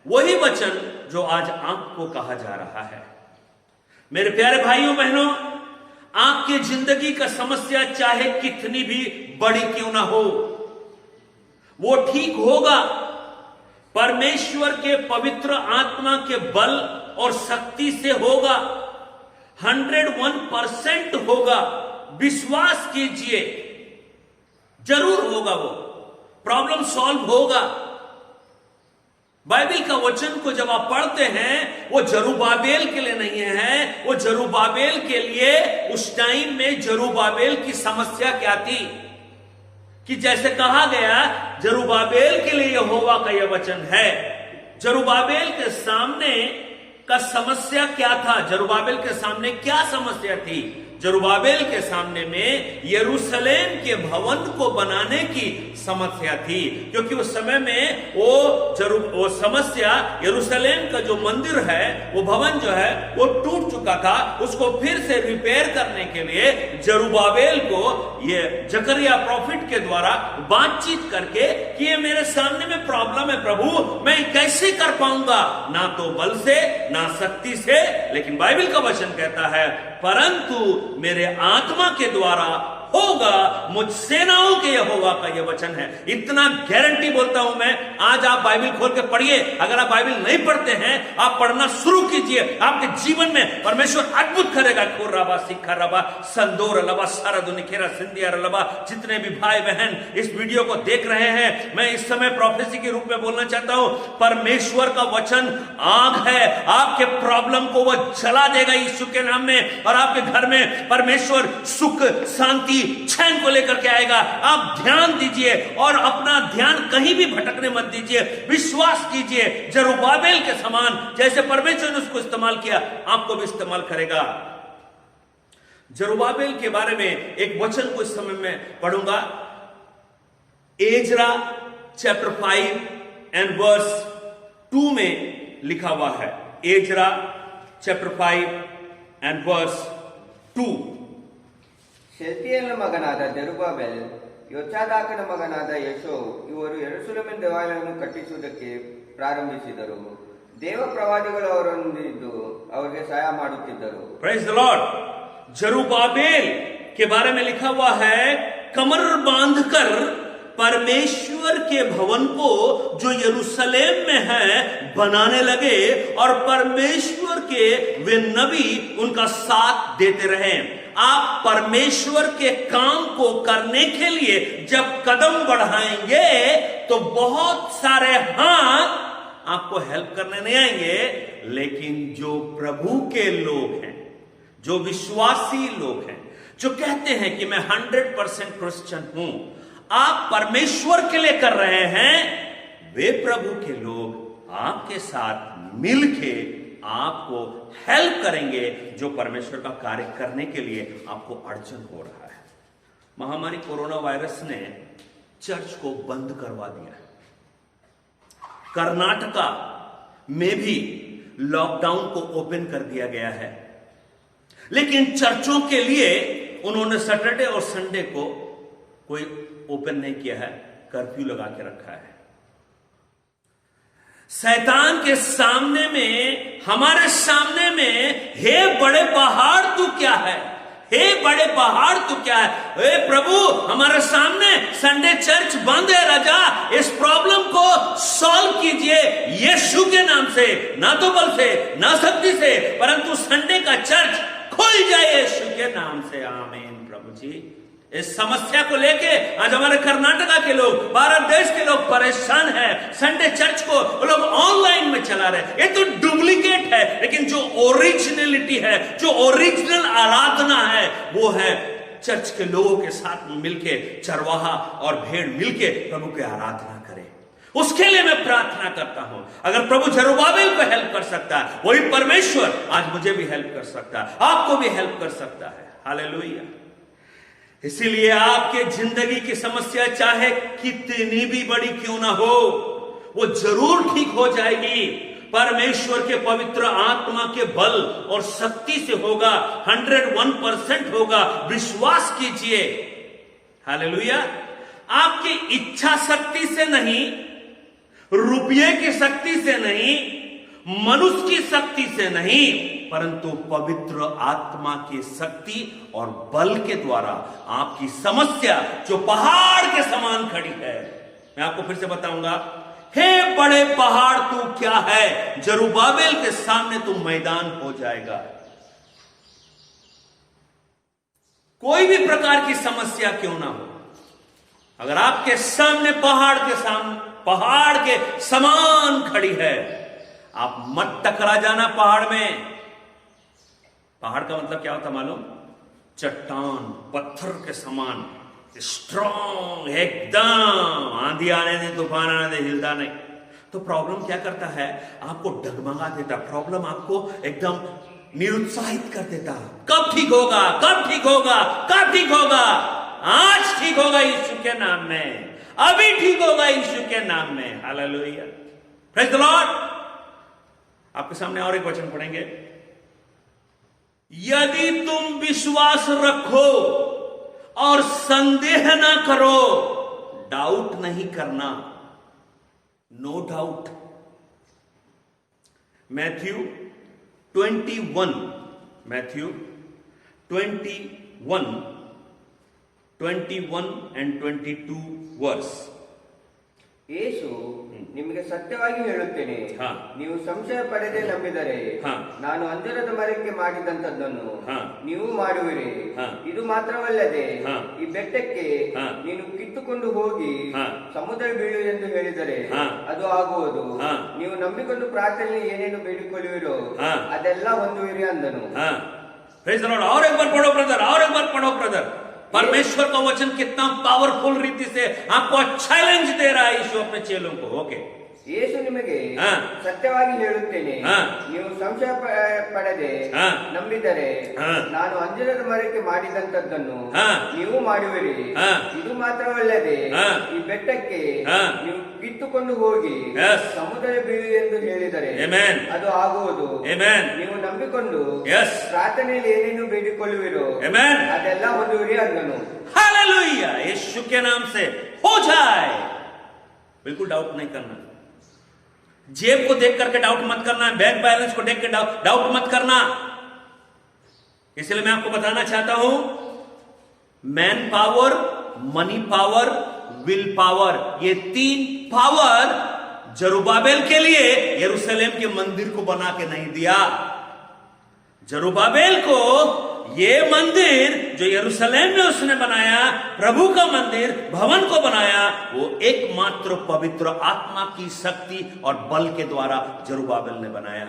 वही वचन जो आज आपको कहा जा रहा है। मेरे प्यारे भाइयों बहनों, आपकी जिंदगी का समस्या चाहे कितनी भी बड़ी क्यों ना हो, वो ठीक होगा। परमेश्वर के पवित्र आत्मा के बल और शक्ति से होगा, 101% होगा। विश्वास कीजिए, जरूर होगा, वो प्रॉब्लम सॉल्व होगा। बाइबल का वचन को जब आप पढ़ते हैं, वो जरुब्बाबेल के लिए नहीं है, वो जरुब्बाबेल के लिए उस टाइम में जरुब्बाबेल की समस्या क्या थी, कि जैसे कहा गया जरुब्बाबेल के लिए यहोवा का यह वचन है। जरुब्बाबेल के सामने का समस्या क्या था? जरुब्बाबेल के सामने क्या समस्या थी? जरुब्बाबेल के सामने में यरूशलेम के भवन को बनाने की समस्या थी, क्योंकि उस समय में वो समस्या, यरूशलेम का जो मंदिर है, वो भवन जो है वो टूट चुका था। उसको फिर से रिपेयर करने के लिए जरुब्बाबेल को ये जकरिया प्रॉफिट के द्वारा बातचीत करके कि ये मेरे सामने में प्रॉब्लम है प्रभु, मैं कैसे कर पाऊंगा, ना तो बल से ना शक्ति से, लेकिन बाइबल का वचन कहता है परंतु मेरे आत्मा के द्वारा होगा, मुझ सेनाओं के यहोवा का यह वचन है। इतना गारंटी बोलता हूं मैं। आज आप बाइबल खोल के पढ़िए, अगर आप बाइबल नहीं पढ़ते हैं आप पढ़ना शुरू कीजिए, आपके जीवन में परमेश्वर अद्भुत करेगा। खोराबा सिखा रबा संदोर लबा सारा दुनिखेरा सिंधिया रबा। जितने भी भाई बहन इस वीडियो को देख रहे हैं, मैं इस समय प्रोफेसी के रूप में बोलना चाहता हूं, परमेश्वर का वचन आग है, आपके प्रॉब्लम को वह जला देगा यीशु के नाम में, और आपके घर में परमेश्वर सुख शांति चैन को लेकर के आएगा। आप ध्यान दीजिए और अपना ध्यान कहीं भी भटकने मत दीजिए, विश्वास कीजिए जरुब्बाबेल के समान जैसे परमेश्वर ने उसको इस्तेमाल किया, आपको भी इस्तेमाल करेगा। जरुब्बाबेल के बारे में एक वचन को इस समय में पढ़ूंगा, एजरा चैप्टर 5 एंड वर्स 2 में लिखा हुआ है। Ezra chapter 5 and verse 2। ಶೆಲ್ತಿಯೇಲನ ಮಗನಾದ ಜೆರುಬ್ಬಾಬೆಲ್, ಯೋಚಾದಾಕನ ಮಗನಾದ ಯಶೋ ಇವರು ಯೆರೂಸಲೇಮಿನ ದೇವಾಲಯವನ್ನು ಕಟ್ಟಿಸುವುದಕ್ಕೆ ಪ್ರಾರಂಭಿಸಿದರು. ದೇವ ಪ್ರವಾದಿಗಳು ಅವರೊಂದಿದ್ದು ಅವರಿಗೆ ಸಹಾಯ ಮಾಡುತ್ತಿದ್ದರು. Praise the Lord. जरुब्बाबेल के बारे में लिखा हुआ है, कमर बांधकर परमेश्वर के भवन को जो यरूशलेम में है बनाने लगे, और परमेश्वर के वे नबी उनका साथ देते रहे। आप परमेश्वर के काम को करने के लिए जब कदम बढ़ाएंगे तो बहुत सारे हाथ आपको हेल्प करने नहीं आएंगे, लेकिन जो प्रभु के लोग हैं, जो विश्वासी लोग हैं, जो कहते हैं कि मैं 100% क्रिश्चियन हूं, आप परमेश्वर के लिए कर रहे हैं, वे प्रभु के लोग आपके साथ मिलके आपको हेल्प करेंगे, जो परमेश्वर का कार्य करने के लिए आपको अड़चन हो रहा है। महामारी कोरोना वायरस ने चर्च को बंद करवा दिया है। कर्नाटका में भी लॉकडाउन को ओपन कर दिया गया है, लेकिन चर्चों के लिए उन्होंने सैटरडे और संडे को कोई ओपन नहीं किया है, कर्फ्यू लगा के रखा है। शैतान के सामने में, हमारे सामने में, हे बड़े पहाड़ तू क्या है, हे बड़े पहाड़ तू क्या है, हे प्रभु हमारे सामने संडे चर्च बंद है, राजा इस प्रॉब्लम को सॉल्व कीजिए यीशु के नाम से, ना तो बल से ना शक्ति से, परंतु संडे का चर्च खुल जाए यीशु के नाम से। आमीन। प्रभु जी, इस समस्या को लेके आज हमारे कर्नाटका के लोग, भारत देश के लोग परेशान हैं। संडे चर्च को वो लोग ऑनलाइन में चला रहे। ये तो डुप्लीकेट है, लेकिन जो ओरिजिनलिटी है, जो ओरिजिनल आराधना है, वो है चर्च के लोगों के साथ मिलके, चरवाहा और भेड़ मिलके प्रभु की आराधना करें। उसके लिए मैं प्रार्थना करता हूं, अगर प्रभु जरुब्बाबेल को हेल्प कर सकता है, वही परमेश्वर आज मुझे भी हेल्प कर सकता है, आपको भी हेल्प कर सकता है। हालेलुया। इसीलिए आपके जिंदगी की समस्या चाहे कितनी भी बड़ी क्यों ना हो, वो जरूर ठीक हो जाएगी। परमेश्वर के पवित्र आत्मा के बल और शक्ति से होगा, 101% होगा। विश्वास कीजिए। हालेलुया। आपकी इच्छा शक्ति से नहीं, रुपये की शक्ति से नहीं, मनुष्य की शक्ति से नहीं, परंतु पवित्र आत्मा की शक्ति और बल के द्वारा आपकी समस्या जो पहाड़ के समान खड़ी है, मैं आपको फिर से बताऊंगा, हे बड़े पहाड़ तू क्या है, जरुब्बाबेल के सामने तू मैदान हो जाएगा। कोई भी प्रकार की समस्या क्यों ना हो, अगर आपके सामने पहाड़ के समान खड़ी है, आप मत टकरा जाना पहाड़ में। पहाड़ का मतलब क्या होता मालूम? चट्टान, पत्थर के समान स्ट्रॉन्ग, एकदम आंधी आने दे, तूफान आने दे, हिलता नहीं। तो प्रॉब्लम क्या करता है? आपको डगमगा देता। प्रॉब्लम आपको एकदम निरुत्साहित कर देता। कब ठीक होगा, कब ठीक होगा, कब ठीक होगा? आज ठीक होगा यीशु के नाम में, अभी ठीक होगा यीशु के नाम में। Hallelujah, praise the Lord. आपके सामने और एक वचन पढ़ेंगे। यदि तुम विश्वास रखो और संदेह ना करो, डाउट नहीं करना, no doubt. Matthew 21 and 22 verse. ಯೇಸು ನಿಮಗೆ ಸತ್ಯವಾಗಿ ಹೇಳುತ್ತೇನೆ, ಹಾ. ನೀವು ಸಂಶಯ ಪಡೆದೇ ನಂಬಿದರೆ ಹಾ. ನಾನು ಅಂಜೂರದ ಮರಕ್ಕೆ ಮಾಡಿದಂತದ್ದನ್ನು ಹಾ. ನೀವು ಮಾಡುವಿರಿ. ಹಾ. ಇದು ಮಾತ್ರವಲ್ಲದೆ ಹಾ. ಈ ಬೆಟ್ಟಕ್ಕೆ ಹಾ. ನೀನು ಕಿತ್ತುಕೊಂಡು ಹೋಗಿ ಹಾ. ಸಮುದ್ರ ಬೀಳು ಎಂದು ಹೇಳಿದರೆ ಹಾ. ಅದು ಆಗುವುದು. ಹಾ. ನೀವು ನಂಬಿಕೊಂಡು ಪ್ರಾರ್ಥನೆ ಏನೇನು ಬೇಡಿಕೊಳ್ಳುವಿರೋ ಹಾ. ಅದೆಲ್ಲ ಹೊಂದುವಿರಿ ಅಂದನು. हाँ, प्रेज द लॉर्ड। और एक बार पढ़ो ब्रदर, और एक बार पढ़ो ब्रदर। परमेश्वर का वचन कितना पावरफुल रीति से आपको चैलेंज दे रहा है यीशु अपने चेलों को। ओके, ಯೇಸು ನಿಮಗೆ ಹಾ. ಸತ್ಯವಾಗಿ ಹೇಳುತ್ತೇನೆ, ಹಾ. ನೀವು ಸಂಶಯ ಪಡೆದೆ ಹಾ. ನಂಬಿದರೆ ಹಾ. ನಾನು ಅಂಜೂರದ ಮರಕ್ಕೆ ಮಾಡಿದಂತದ್ದನ್ನು ಹಾ. ನೀವು ಮಾಡುವಿರಿ. ಹಾ. ಇದು ಮಾತ್ರವಲ್ಲದೆ ಹಾ. ಈ ಬೆಟ್ಟಕ್ಕೆ ಹಾ. ನೀವು ಕಿತ್ತುಕೊಂಡು ಹೋಗಿ Yes. ಸಮುದ್ರ ಬೀಳು ಎಂದು ಹೇಳಿದರೆ Amen. ಅದು ಆಗುವುದು. Amen. ನೀವು ನಂಬಿಕೊಂಡು Yes. ಪ್ರಾರ್ಥನೆಯಲ್ಲಿ ಏನೇನು ಬೇಡಿಕೊಳ್ಳುವಿರೋ Amen. ಅದೆಲ್ಲ ಹೊಂದುವಿರಿ ಅಂದನು. हालेलुया, यीशु के नाम से हो जाए। बिल्कुल डाउट नहीं करना। जेब को देख करके डाउट मत करना, बैंक बैलेंस को देख के डाउट मत करना। इसलिए मैं आपको बताना चाहता हूं, man power, money power, will power, ये 3 पावर जरुब्बाबेल के लिए यरूशलेम के मंदिर को बना के नहीं दिया। जरुब्बाबेल को ये मंदिर जो यरूशलेम में उसने बनाया, प्रभु का मंदिर, भवन को बनाया, वो एकमात्र पवित्र आत्मा की शक्ति और बल के द्वारा जरुब्बाबेल ने बनाया।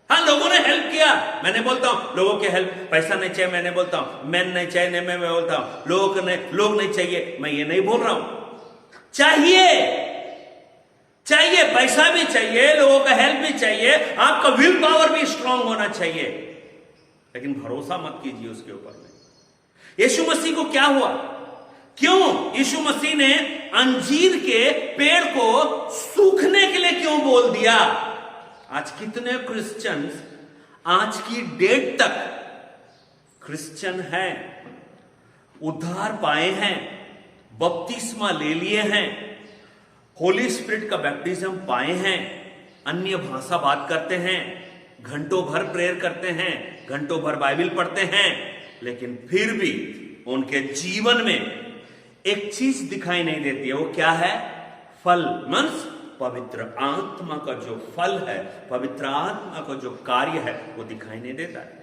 हाँ, लोगों ने हेल्प किया। मैं नहीं बोलता हूं लोगों के हेल्प, पैसा नहीं चाहिए मैं नहीं बोलता हूं, मैन नहीं चाहिए मैं बोलता हूं लोग नहीं चाहिए, मैं ये नहीं बोल रहा हूं। चाहिए, पैसा भी चाहिए, लोगों का हेल्प भी चाहिए, आपका विल पावर भी स्ट्रांग होना चाहिए, लेकिन भरोसा मत कीजिए उसके ऊपर में। यीशु मसीह को क्या हुआ? क्यों यीशु मसीह ने अंजीर के पेड़ को सूखने के लिए क्यों बोल दिया? आज कितने क्रिश्चियंस आज की डेट तक क्रिश्चियन हैं, उद्धार पाए हैं, बपतिस्मा ले लिए हैं, होली स्पिरिट का बैप्टिज्म पाए हैं, अन्य भाषा बात करते हैं, घंटों भर प्रेयर करते हैं, घंटों भर बाइबल पढ़ते हैं, लेकिन फिर भी उनके जीवन में एक चीज दिखाई नहीं देती है। वो क्या है? फल, मीन्स पवित्र आत्मा का जो फल है, पवित्र आत्मा का जो कार्य है, वो दिखाई नहीं देता है।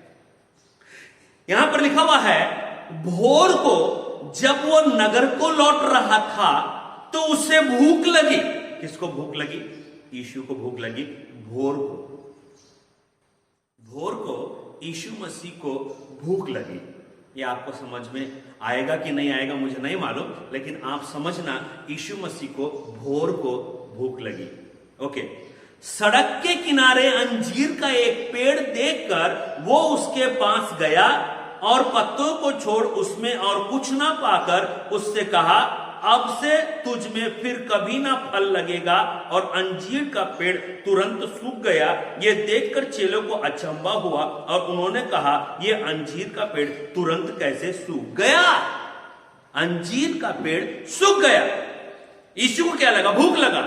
यहां पर लिखा हुआ है, भोर को जब वो नगर को लौट रहा था तो उसे भूख लगी। किसको भूख लगी? यीशु को भूख लगी। भोर को यीशु मसीह को भूख लगी। ये आपको समझ में आएगा कि नहीं आएगा मुझे नहीं मालूम, लेकिन आप समझना, यीशु मसीह को भोर को भूख लगी। ओके, सड़क के किनारे अंजीर का एक पेड़ देखकर वो उसके पास गया और पत्तों को छोड़ उसमें और कुछ ना पाकर उससे कहा, अब से तुझ में फिर कभी ना फल लगेगा। और अंजीर का पेड़ तुरंत सूख गया। ये देखकर चेलों को अचंभा हुआ और उन्होंने कहा, ये अंजीर का पेड़ तुरंत कैसे सूख गया? अंजीर का पेड़ सूख गया। यीशु को क्या लगा? भूख लगा।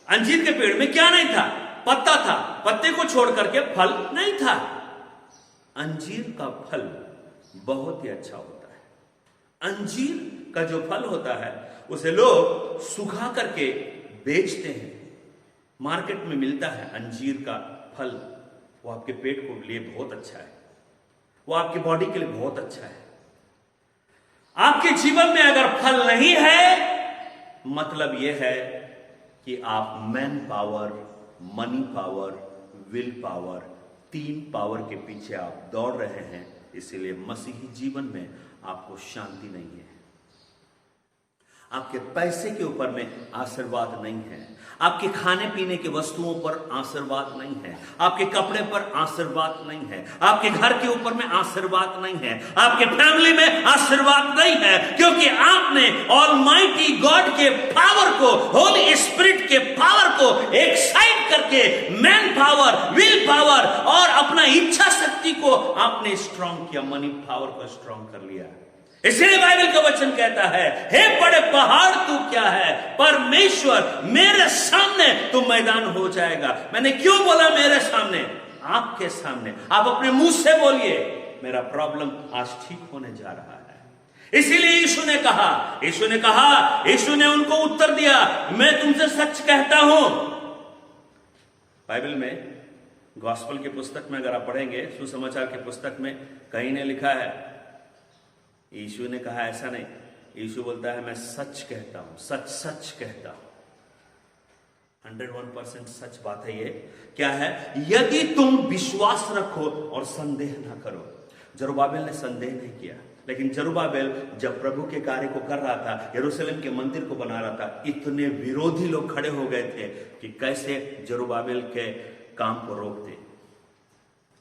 अंजीर के पेड़ में क्या नहीं था? पत्ता था, पत्ते को छोड़ करके फल नहीं था। अंजीर का फल बहुत ही अच्छा होता है। अंजीर का जो फल होता है उसे लोग सुखा करके बेचते हैं, मार्केट में मिलता है अंजीर का फल। वो आपके पेट के लिए बहुत अच्छा है, वो आपकी बॉडी के लिए बहुत अच्छा है। आपके जीवन में अगर फल नहीं है, मतलब यह है कि आप man power, money power, will power, 3 power के पीछे आप दौड़ रहे हैं। इसीलिए मसीही जीवन में आपको शांति नहीं है। आपके पैसे के ऊपर में आशीर्वाद नहीं है, आपके खाने पीने के वस्तुओं पर आशीर्वाद नहीं है, आपके कपड़े पर आशीर्वाद नहीं है, आपके घर के ऊपर में आशीर्वाद नहीं है, आपके फैमिली में आशीर्वाद नहीं है, क्योंकि आपने ऑलमाइटी गॉड के पावर को, होली स्पिरिट के पावर को एक साइड करके मैन पावर, विल पावर और अपना इच्छा शक्ति को आपने स्ट्रांग किया, मनी पावर को स्ट्रांग कर लिया। इसलिए बाइबल का वचन कहता है, हे बड़े पहाड़ तू क्या है, परमेश्वर मेरे सामने तू मैदान हो जाएगा। मैंने क्यों बोला मेरे सामने? आपके सामने। आप अपने मुंह से बोलिए, मेरा प्रॉब्लम आज ठीक होने जा रहा है। इसीलिए यीशु ने उनको उत्तर दिया, मैं तुमसे सच कहता हूं। बाइबल में गॉस्पेल की पुस्तक में अगर आप पढ़ेंगे, सुसमाचार की पुस्तक में कहीं ने लिखा है, यीशु ने कहा ऐसा नहीं, यीशु बोलता है मैं सच कहता हूं, सच सच कहता हूं। 101% सच बात है ये। क्या है? यदि तुम विश्वास रखो और संदेह ना करो। जरुब्बाबेल ने संदेह नहीं किया, लेकिन जरुब्बाबेल जब प्रभु के कार्य को कर रहा था, यरूशलेम के मंदिर को बना रहा था, इतने विरोधी लोग खड़े हो गए थे कि कैसे जरुब्बाबेल के काम को रोक दे।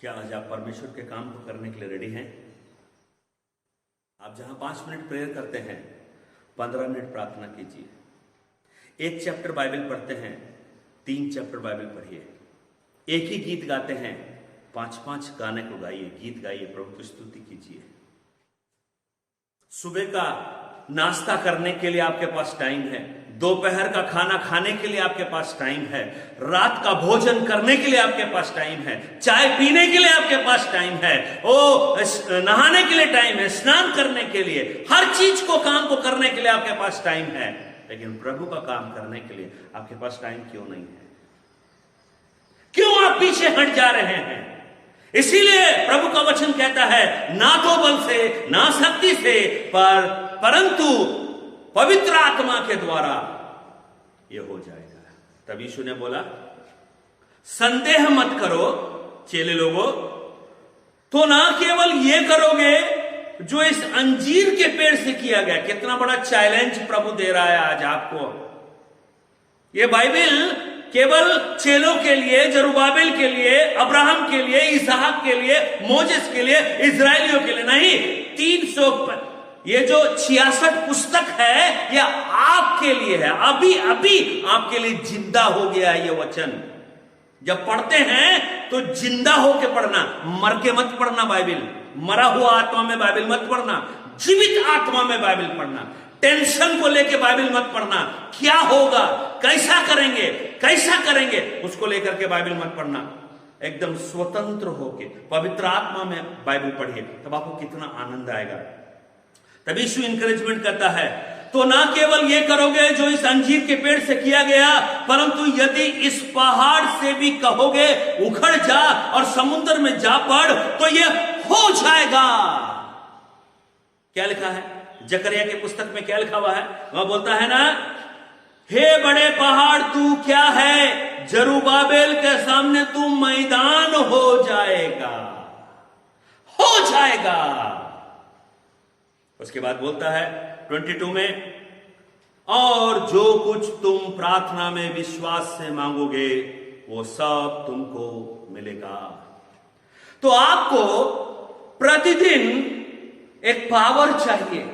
क्या आज आप परमेश्वर के काम को करने के लिए रेडी हैं? आप जहां 5 मिनट प्रेयर करते हैं, 15 मिनट प्रार्थना कीजिए। 1 चैप्टर बाइबल पढ़ते हैं, 3 चैप्टर बाइबल पढ़िए। एक ही गीत गाते हैं, 5-5 गाने को गाइए, गीत गाइए, प्रभु की स्तुति कीजिए। सुबह का नाश्ता करने के लिए आपके पास टाइम है, दोपहर का खाना खाने के लिए आपके पास टाइम है, रात का भोजन करने के लिए आपके पास टाइम है, चाय पीने के लिए आपके पास टाइम है, नहाने के लिए टाइम है, स्नान करने के लिए, हर चीज को काम को करने के लिए आपके पास टाइम है। लेकिन प्रभु का काम करने के लिए आपके पास टाइम क्यों नहीं है? क्यों आप पीछे हट जा रहे हैं? इसीलिए प्रभु का वचन कहता है, ना तो बल से ना शक्ति से परंतु पवित्र आत्मा के द्वारा यह हो जाएगा। तब यीशु ने बोला, संदेह मत करो चेले लोगों, तो ना केवल ये करोगे जो इस अंजीर के पेड़ से किया गया। कितना बड़ा चैलेंज प्रभु दे रहा है आज आपको। ये बाइबल केवल चेलों के लिए, जरुब्बाबेल के लिए, अब्राहम के लिए, इसहाक के लिए, मोजेस के लिए, इजराइलियों के लिए नहीं, 300 ये जो 66 पुस्तक है ये आपके लिए है। अभी अभी आपके लिए जिंदा हो गया है ये वचन। जब पढ़ते हैं तो जिंदा होके पढ़ना, मर के मत पढ़ना बाइबल। मरा हुआ आत्मा में बाइबल मत पढ़ना, जीवित आत्मा में बाइबल पढ़ना। टेंशन को लेके बाइबल मत पढ़ना, क्या होगा, कैसा करेंगे उसको लेकर के बाइबल मत पढ़ना। एकदम स्वतंत्र होके पवित्र आत्मा में बाइबल पढ़िए, तब आपको कितना आनंद आएगा। तभी यीशु इंकरेजमेंट करता है, तो ना केवल ये करोगे जो इस अंजीर के पेड़ से किया गया, परंतु यदि इस पहाड़ से भी कहोगे उखड़ जा और समुद्र में जा पड़, तो ये हो जाएगा। क्या लिखा है जकरिया की पुस्तक में? क्या लिखा हुआ है? वह बोलता है ना, हे बड़े पहाड़ तू क्या है, जरुब्बाबेल के सामने तू मैदान हो जाएगा। उसके बाद बोलता है 22 में, और जो कुछ तुम प्रार्थना में विश्वास से मांगोगे वो सब तुमको मिलेगा। तो आपको प्रतिदिन एक पावर चाहिए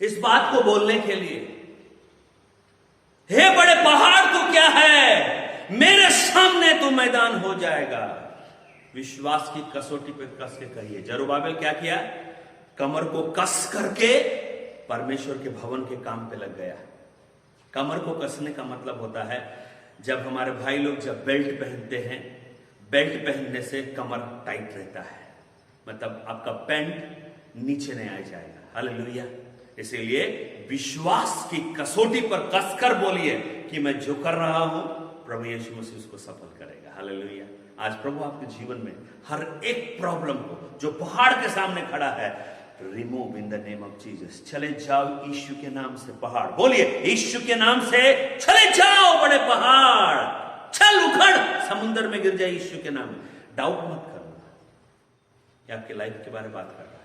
इस बात को बोलने के लिए, हे बड़े पहाड़ तू क्या है, मेरे सामने तू मैदान हो जाएगा। विश्वास की कसौटी पे कस के कहिए। जरुब्बाबेल क्या किया? कमर को कस करके परमेश्वर के भवन के काम पे लग गया। कमर को कसने का मतलब होता है, जब हमारे भाई लोग जब बेल्ट पहनते हैं, बेल्ट पहनने से कमर टाइट रहता है, मतलब आपका पैंट नीचे नहीं आ जाएगा। हालेलुया। इसीलिए विश्वास की कसौटी पर कसकर बोलिए कि मैं जो कर रहा हूं प्रभु यीशु मसीह उसको सफल करेगा। हालेलुया। आज प्रभु आपके जीवन में हर एक प्रॉब्लम को जो पहाड़ के सामने खड़ा है, remove in the name of Jesus. चले जाओ यीशु के नाम से पहाड़। बोलिए, यीशु के नाम से चले जाओ बड़े पहाड़, चल उखड़, समुद्र में गिर जाए यीशु के नाम में। डाउट मत करना, ये आपके लाइफ के बारे में बात कर रहा है।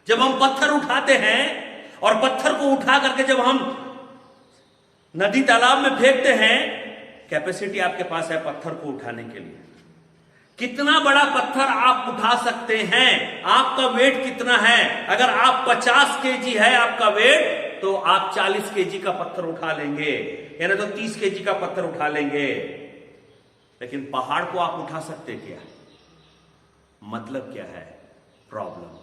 जब हम पत्थर उठाते हैं और पत्थर को उठा करके जब हम नदी तालाब में फेंकते हैं, कैपेसिटी आपके पास है पत्थर को उठाने के लिए। कितना बड़ा पत्थर आप उठा सकते हैं, आपका वेट कितना है। अगर आप 50 केजी है आपका वेट, तो आप 40 केजी का पत्थर उठा लेंगे, यानी तो 30 केजी का पत्थर उठा लेंगे। लेकिन पहाड़ को आप उठा सकते क्या? मतलब क्या है? प्रॉब्लम,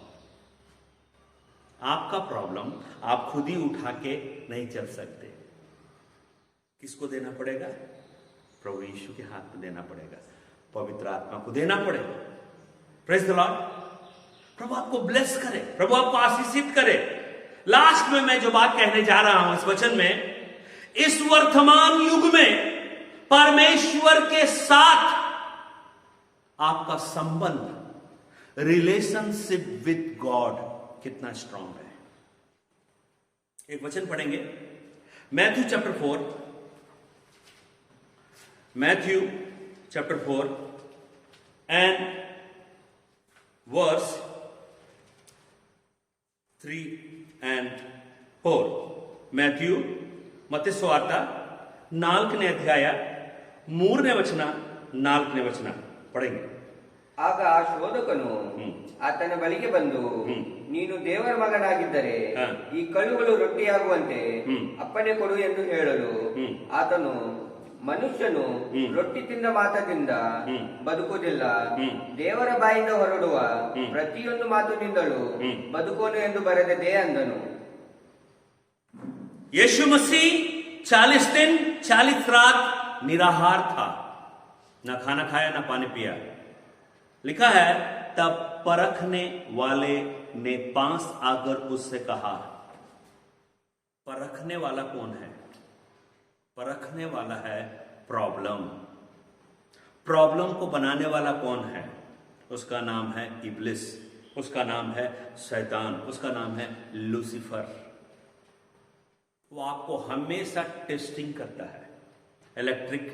आपका प्रॉब्लम आप खुद ही उठा के नहीं चल सकते। किसको देना पड़ेगा? प्रभु यीशु के हाथ में देना पड़ेगा, पवित्र आत्मा को देना पड़ेगा। Praise the Lord. प्रभु आपको ब्लेस करे, प्रभु आपको आशीषित करे। लास्ट में मैं जो बात कहने जा रहा हूं इस वचन में, इस वर्तमान युग में परमेश्वर के साथ आपका संबंध, रिलेशनशिप विद गॉड कितना स्ट्रांग है। एक वचन पढ़ेंगे, Matthew chapter 4, Matthew chapter 4 and verse 3 and 4. Matthew ಮತ್ತೆಯ ಸುವಾರ್ತ 4ನೇ ಅಧ್ಯಾಯ 3ನೇ ವಚನ 4ನೇ ವಚನ ಪಡೆಂಗೆ. ಆಗ ಆ ಶೋಧಕನು ಆತನ ಬಳಿಗೆ ಬಂದು, ನೀನು ದೇವರ ಮಗನಾಗಿದ್ದರೆ ಈ ಕಲ್ಲುಗಳು ರೊಟ್ಟಿಯಾಗುವಂತೆ ಅಪ್ಪಣೆ ಕೊಡು ಎಂದು ಹೇಳಲು, ಆತನು, ಮನುಷ್ಯನು ರೊಟ್ಟಿ ತಿಂದ ಮಾತದಿಂದ ಬದುಕುವುದಿಲ್ಲ, ದೇವರ ಬಾಯಿಂದ ಹೊರಡುವ ಪ್ರತಿಯೊಂದು ಮಾತಿನಿಂದಲೂ ಬದುಕೋನು ಎಂದು ಬರೆದಿದೆ ಅಂದನು. यीशु मसीह 40 दिन 40 रात निराहार था, ना खाना खाया ना पानी पिया। लिखा है, तब परखने वाले ने पास आकर उससे कहा। परखने वाला कौन है? परखने वाला है प्रॉब्लम। प्रॉब्लम को बनाने वाला कौन है? उसका नाम है इब्लिस, उसका नाम है शैतान, उसका नाम है लूसीफर। वो आपको हमेशा टेस्टिंग करता है। इलेक्ट्रिक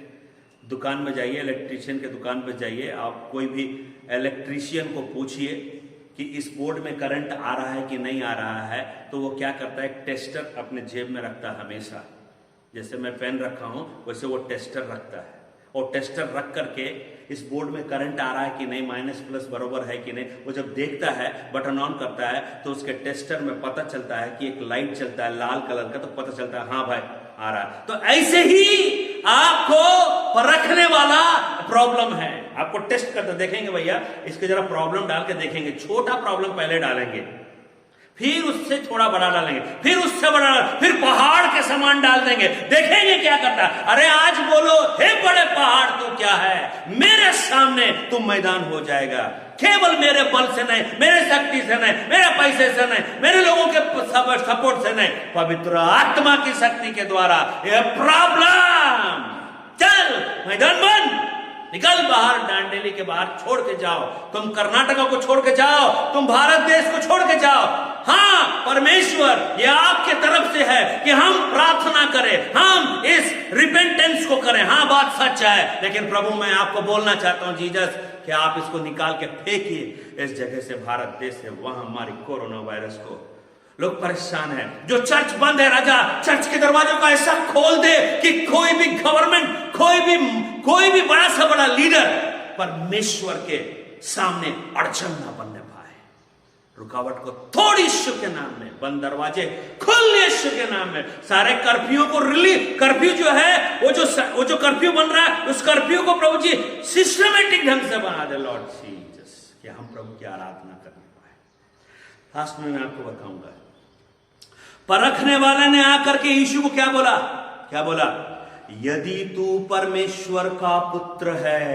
दुकान में जाइए, इलेक्ट्रीशियन के दुकान पर जाइए, आप कोई भी इलेक्ट्रीशियन को पूछिए कि इस बोर्ड में करंट आ रहा है कि नहीं आ रहा है, तो वो क्या करता है, टेस्टर अपने जेब में रखता है हमेशा। जैसे मैं पेन रखा हूं वैसे वो टेस्टर रखता है, और टेस्टर रख करके इस बोर्ड में करंट आ रहा है कि नहीं, माइनस प्लस बराबर है कि नहीं, वो जब देखता है, बटन ऑन करता है, तो उसके टेस्टर में पता चलता है कि एक लाइट चलता है लाल कलर का, तो पता चलता है हाँ भाई आ रहा है। तो ऐसे ही आपको परखने वाला प्रॉब्लम है, आपको टेस्ट करते देखेंगे, भैया इसके जरा प्रॉब्लम डाल के देखेंगे। छोटा प्रॉब्लम पहले डालेंगे, फिर उससे थोड़ा बड़ा डालेंगे, फिर उससे बड़ा, फिर पहाड़ के समान डाल देंगे, देखेंगे क्या करता है। अरे आज बोलो, हे बड़े पहाड़ तू क्या है, मेरे सामने तुम मैदान हो जाएगा। केवल मेरे बल से नहीं, मेरे शक्ति से नहीं, मेरे पैसे से नहीं, मेरे लोगों के सपोर्ट से नहीं, पवित्र आत्मा की शक्ति के द्वारा ये प्रॉब्लम चल मैदान बन, निकल बाहर, डांडेली के बाहर छोड़ के जाओ, तुम कर्नाटक को छोड़ के जाओ, तुम भारत देश को छोड़ के जाओ। हाँ, परमेश्वर ये आपके तरफ से है कि हम प्रार्थना करें, हम इस रिपेंटेंस को करें। हाँ, बात सच है, लेकिन प्रभु मैं आपको बोलना चाहता हूं जीसस कि आप इसको निकाल के फेंकिए इस जगह से, भारत देश से, वहां हमारी कोरोना वायरस को। लोग परेशान हैं, जो चर्च बंद है, राजा चर्च के दरवाजों का ऐसा खोल दे कि कोई भी गवर्नमेंट, कोई भी बड़ा सा बड़ा लीडर परमेश्वर के सामने अड़चन ना बनने पाए। रुकावट को थोड़ी यीशु के नाम में, बंद दरवाजे खुल यीशु के नाम में। सारे कर्फ्यू को रिलीव, कर्फ्यू जो है वो जो कर्फ्यू बन रहा है, उस कर्फ्यू को प्रभु जी सिस्टमेटिक ढंग से बना दे लॉर्ड जीसस, कि हम प्रभु की आराधना करने पाए। लास्ट में मैं आपको बताऊंगा, परखने वाले ने आकर के यीशु को क्या बोला? क्या बोला? यदि तू परमेश्वर का पुत्र है।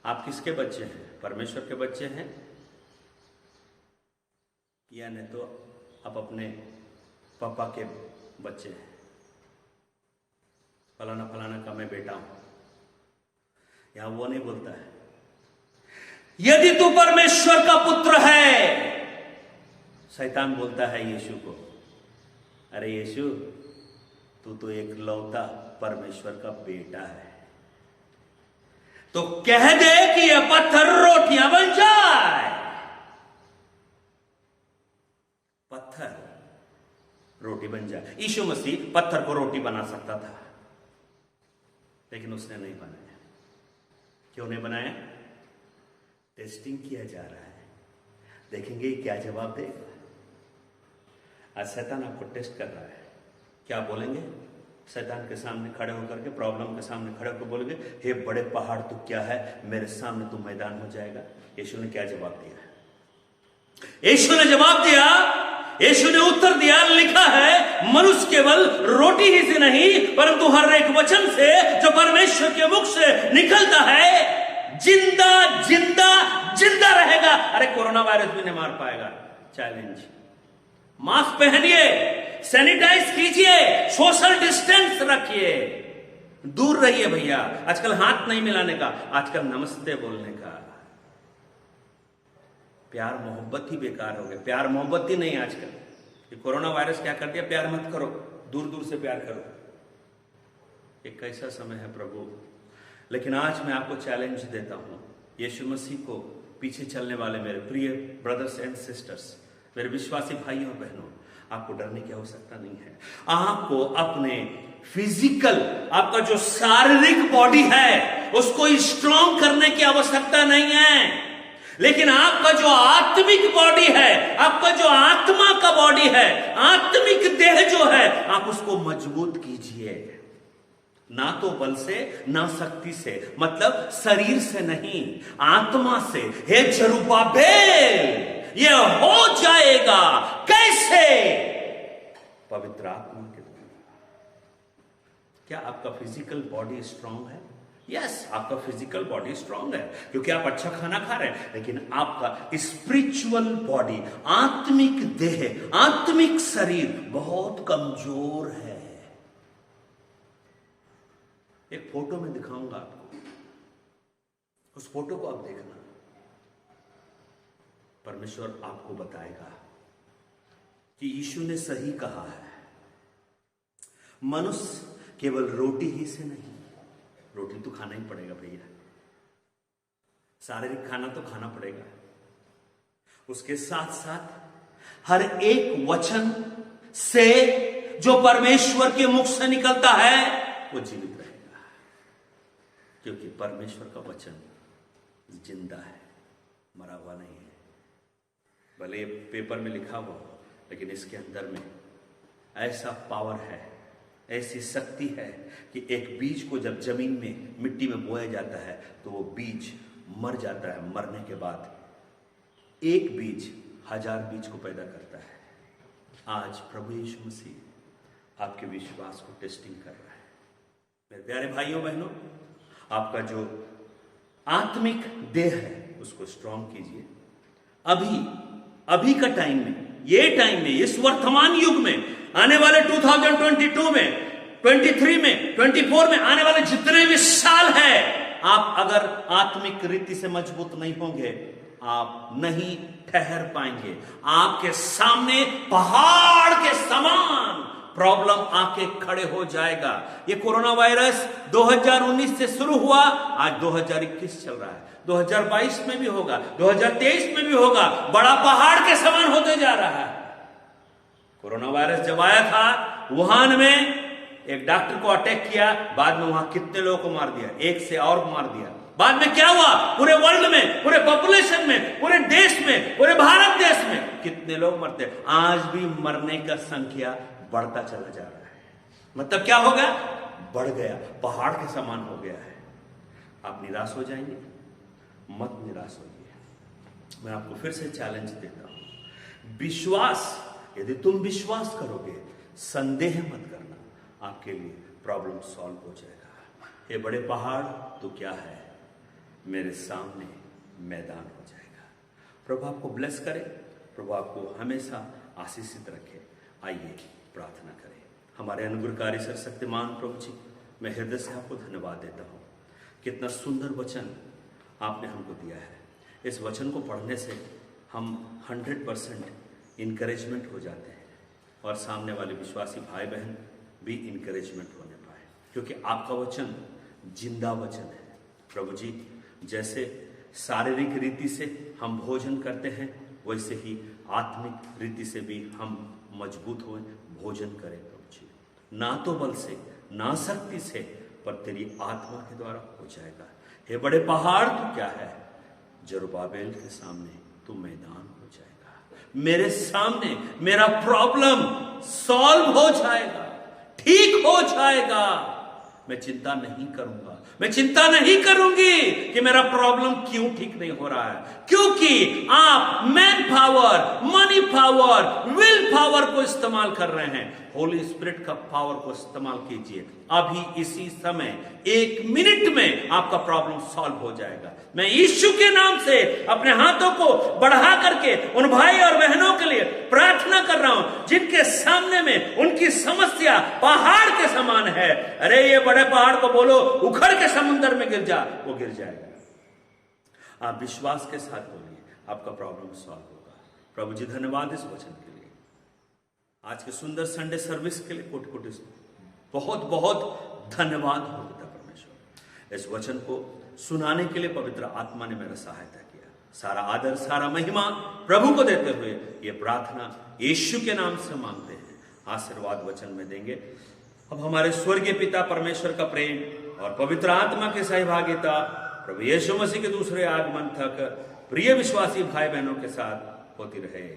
आप किसके बच्चे हैं? परमेश्वर के बच्चे हैं, या नहीं तो आप अपने पापा के बच्चे हैं। फलाना फलाना का मैं बेटा हूं, यहां वो नहीं बोलता है। यदि तू परमेश्वर का पुत्र है, शैतान बोलता है यीशु को, अरे यीशु तू तो एक लौता परमेश्वर का बेटा है, तो कह दे कि यह पत्थर रोटियां बन जाए। पत्थर रोटी बन जाए। यीशु मसीह पत्थर को रोटी बना सकता था, लेकिन उसने नहीं बनाया। क्यों नहीं बनाया? टेस्टिंग किया जा रहा है, देखेंगे क्या जवाब देगा। आज शैतान आपको टेस्ट कर रहा है। क्या बोलेंगे? शैतान के सामने खड़े होकर के, प्रॉब्लम के सामने खड़े होकर बोलेंगे, हे बड़े पहाड़ तू क्या है, मेरे सामने तू मैदान हो जाएगा। यीशु ने क्या जवाब दिया? यीशु ने जवाब दिया, यीशु ने उत्तर दिया, लिखा है मनुष्य केवल रोटी ही से नहीं परंतु हर एक वचन से जो परमेश्वर के मुख से निकलता है जिंदा जिंदा जिंदा रहेगा। अरे कोरोना वायरस भी नहीं मार पाएगा। चैलेंज। मास्क पहनिए, सैनिटाइज कीजिए, सोशल डिस्टेंस रखिए, दूर रहिए भैया। आजकल हाथ नहीं मिलाने का, आजकल नमस्ते बोलने का। प्यार मोहब्बत ही बेकार हो गया, प्यार मोहब्बत ही नहीं आजकल। ये कोरोना वायरस क्या कर दिया? प्यार मत करो, दूर दूर से प्यार करो। एक कैसा समय है प्रभु। लेकिन आज मैं आपको चैलेंज देता हूं, यीशु मसीह को पीछे चलने वाले मेरे प्रिय ब्रदर्स एंड सिस्टर्स, मेरे विश्वासी भाइयों और बहनों, आपको डरने की आवश्यकता नहीं है। आपको अपने फिजिकल, आपका जो शारीरिक बॉडी है उसको स्ट्रॉन्ग करने की आवश्यकता नहीं है, लेकिन आपका जो आत्मिक बॉडी है, आपका जो आत्मा का बॉडी है, आत्मिक देह जो है, आप उसको मजबूत कीजिए। ना तो बल से ना शक्ति से, मतलब शरीर से नहीं, आत्मा से। हे जरुब्बाबेल, ये हो जाएगा कैसे? पवित्र आत्मा के द्वारा। क्या आपका फिजिकल बॉडी स्ट्रांग है? यस, आपका फिजिकल बॉडी स्ट्रांग है क्योंकि आप अच्छा खाना खा रहे हैं, लेकिन आपका स्पिरिचुअल बॉडी, आत्मिक देह, आत्मिक शरीर बहुत कमजोर है। एक फोटो में दिखाऊंगा आपको, उस फोटो को आप देखना। परमेश्वर आपको बताएगा कि यीशु ने सही कहा है, मनुष्य केवल रोटी ही से नहीं, रोटी तो खाना ही पड़ेगा भैया, शारीरिक खाना तो खाना पड़ेगा, उसके साथ साथ हर एक वचन से जो परमेश्वर के मुख से निकलता है वो जीवित रहेगा, क्योंकि परमेश्वर का वचन जिंदा है, मरा हुआ नहीं है। भले ये पेपर में लिखा हुआ हो, लेकिन इसके अंदर में ऐसा पावर है, ऐसी शक्ति है कि एक बीज को जब जमीन में, मिट्टी में बोया जाता है तो वो बीज मर जाता है। मरने के बाद एक बीज 1000 बीज को पैदा करता है। आज प्रभु यीशु मसीह आपके विश्वास को टेस्टिंग कर रहा है। मेरे प्यारे भाइयों बहनों, आपका जो आत्मिक देह है उसको स्ट्रॉन्ग कीजिए। अभी का टाइम में, ये टाइम में, इस वर्तमान युग में, आने वाले 2022 में, 23 में, 24 में, आने वाले जितने भी साल है, आप अगर आत्मिक रीति से मजबूत नहीं होंगे, आप नहीं ठहर पाएंगे। आपके सामने पहाड़ के समान प्रॉब्लम आके खड़े हो जाएगा। ये कोरोना वायरस 2019 से शुरू हुआ, आज 2021 चल रहा है, 2022 में भी होगा, 2023 में भी होगा, बड़ा पहाड़ के समान होते जा रहा है। कोरोना वायरस जब आया था वुहान में, एक डॉक्टर को अटैक किया, बाद में वहां कितने लोगों को मार दिया, एक से और मार दिया। बाद में क्या हुआ? पूरे वर्ल्ड में, पूरे पॉपुलेशन में, पूरे देश में, पूरे भारत देश में कितने लोग मरते। आज भी मरने का संख्या बढ़ता चला जा रहा है। मतलब क्या हो गया? बढ़ गया, पहाड़ के समान हो गया है। आप निराश हो जाएंगे? मत निराश होइए। मैं आपको फिर से चैलेंज देता हूं, विश्वास, यदि तुम विश्वास करोगे, संदेह मत करना, आपके लिए प्रॉब्लम सॉल्व हो जाएगा। ये बड़े पहाड़ तो क्या है, मेरे सामने मैदान हो जाएगा। प्रभु आपको ब्लेस करे, प्रभु आपको हमेशा आशीषित रखे। आइए प्रार्थना करें। हमारे अनुग्रहकारी सर्वशक्तिमान प्रभु जी, मैं हृदय से आपको धन्यवाद देता हूँ। कितना सुंदर वचन आपने हमको दिया है। इस वचन को पढ़ने से हम 100% इनकरेजमेंट हो जाते हैं और सामने वाले विश्वासी भाई बहन भी इनकरेजमेंट होने पाए, क्योंकि आपका वचन जिंदा वचन है। प्रभु जी, जैसे शारीरिक रीति से हम भोजन करते हैं, वैसे ही आत्मिक रीति से भी हम मजबूत हों, भोजन करे प्रभु जी, ना तो बल से ना शक्ति से, पर तेरी आत्मा के द्वारा हो जाएगा। हे बड़े पहाड़ तू क्या है, जरुब्बाबेल के सामने तू मैदान हो जाएगा। मेरे सामने मेरा प्रॉब्लम सॉल्व हो जाएगा, ठीक हो जाएगा। मैं चिंता नहीं करूंगा, मैं चिंता नहीं करूंगी कि मेरा प्रॉब्लम क्यों ठीक नहीं हो रहा है, क्योंकि आप man power, money power, will power को इस्तेमाल कर रहे हैं। होली स्पिरिट का पावर को इस्तेमाल कीजिए। अभी इसी समय 1 मिनट में आपका प्रॉब्लम सॉल्व हो जाएगा। मैं यीशु के नाम से अपने हाथों को बढ़ा करके उन भाई और बहनों के लिए प्रार्थना कर रहा हूं जिनके सामने में उनकी समस्या पहाड़ के समान है। अरे ये बड़े पहाड़ को बोलो उखड़ के समुद्र में गिर जा, वो गिर जाएगा। आप विश्वास के साथ बोलिए, आपका प्रॉब्लम सॉल्व होगा। प्रभु जी धन्यवाद इस वचन के लिए, आज के सुंदर संडे सर्विस के लिए कोटि कोटि बहुत बहुत धन्यवाद हो पिता परमेश्वर। इस वचन को सुनाने के लिए पवित्र आत्मा ने मेरा सहायता किया। सारा आदर सारा महिमा प्रभु को देते हुए ये प्रार्थना यीशु के नाम से मांगते हैं। आशीर्वाद वचन में देंगे। अब हमारे स्वर्गीय पिता परमेश्वर का प्रेम और पवित्र आत्मा की सहभागिता प्रभु यीशु मसीह के दूसरे आगमन तक प्रिय विश्वासी भाई बहनों के साथ होती रहे।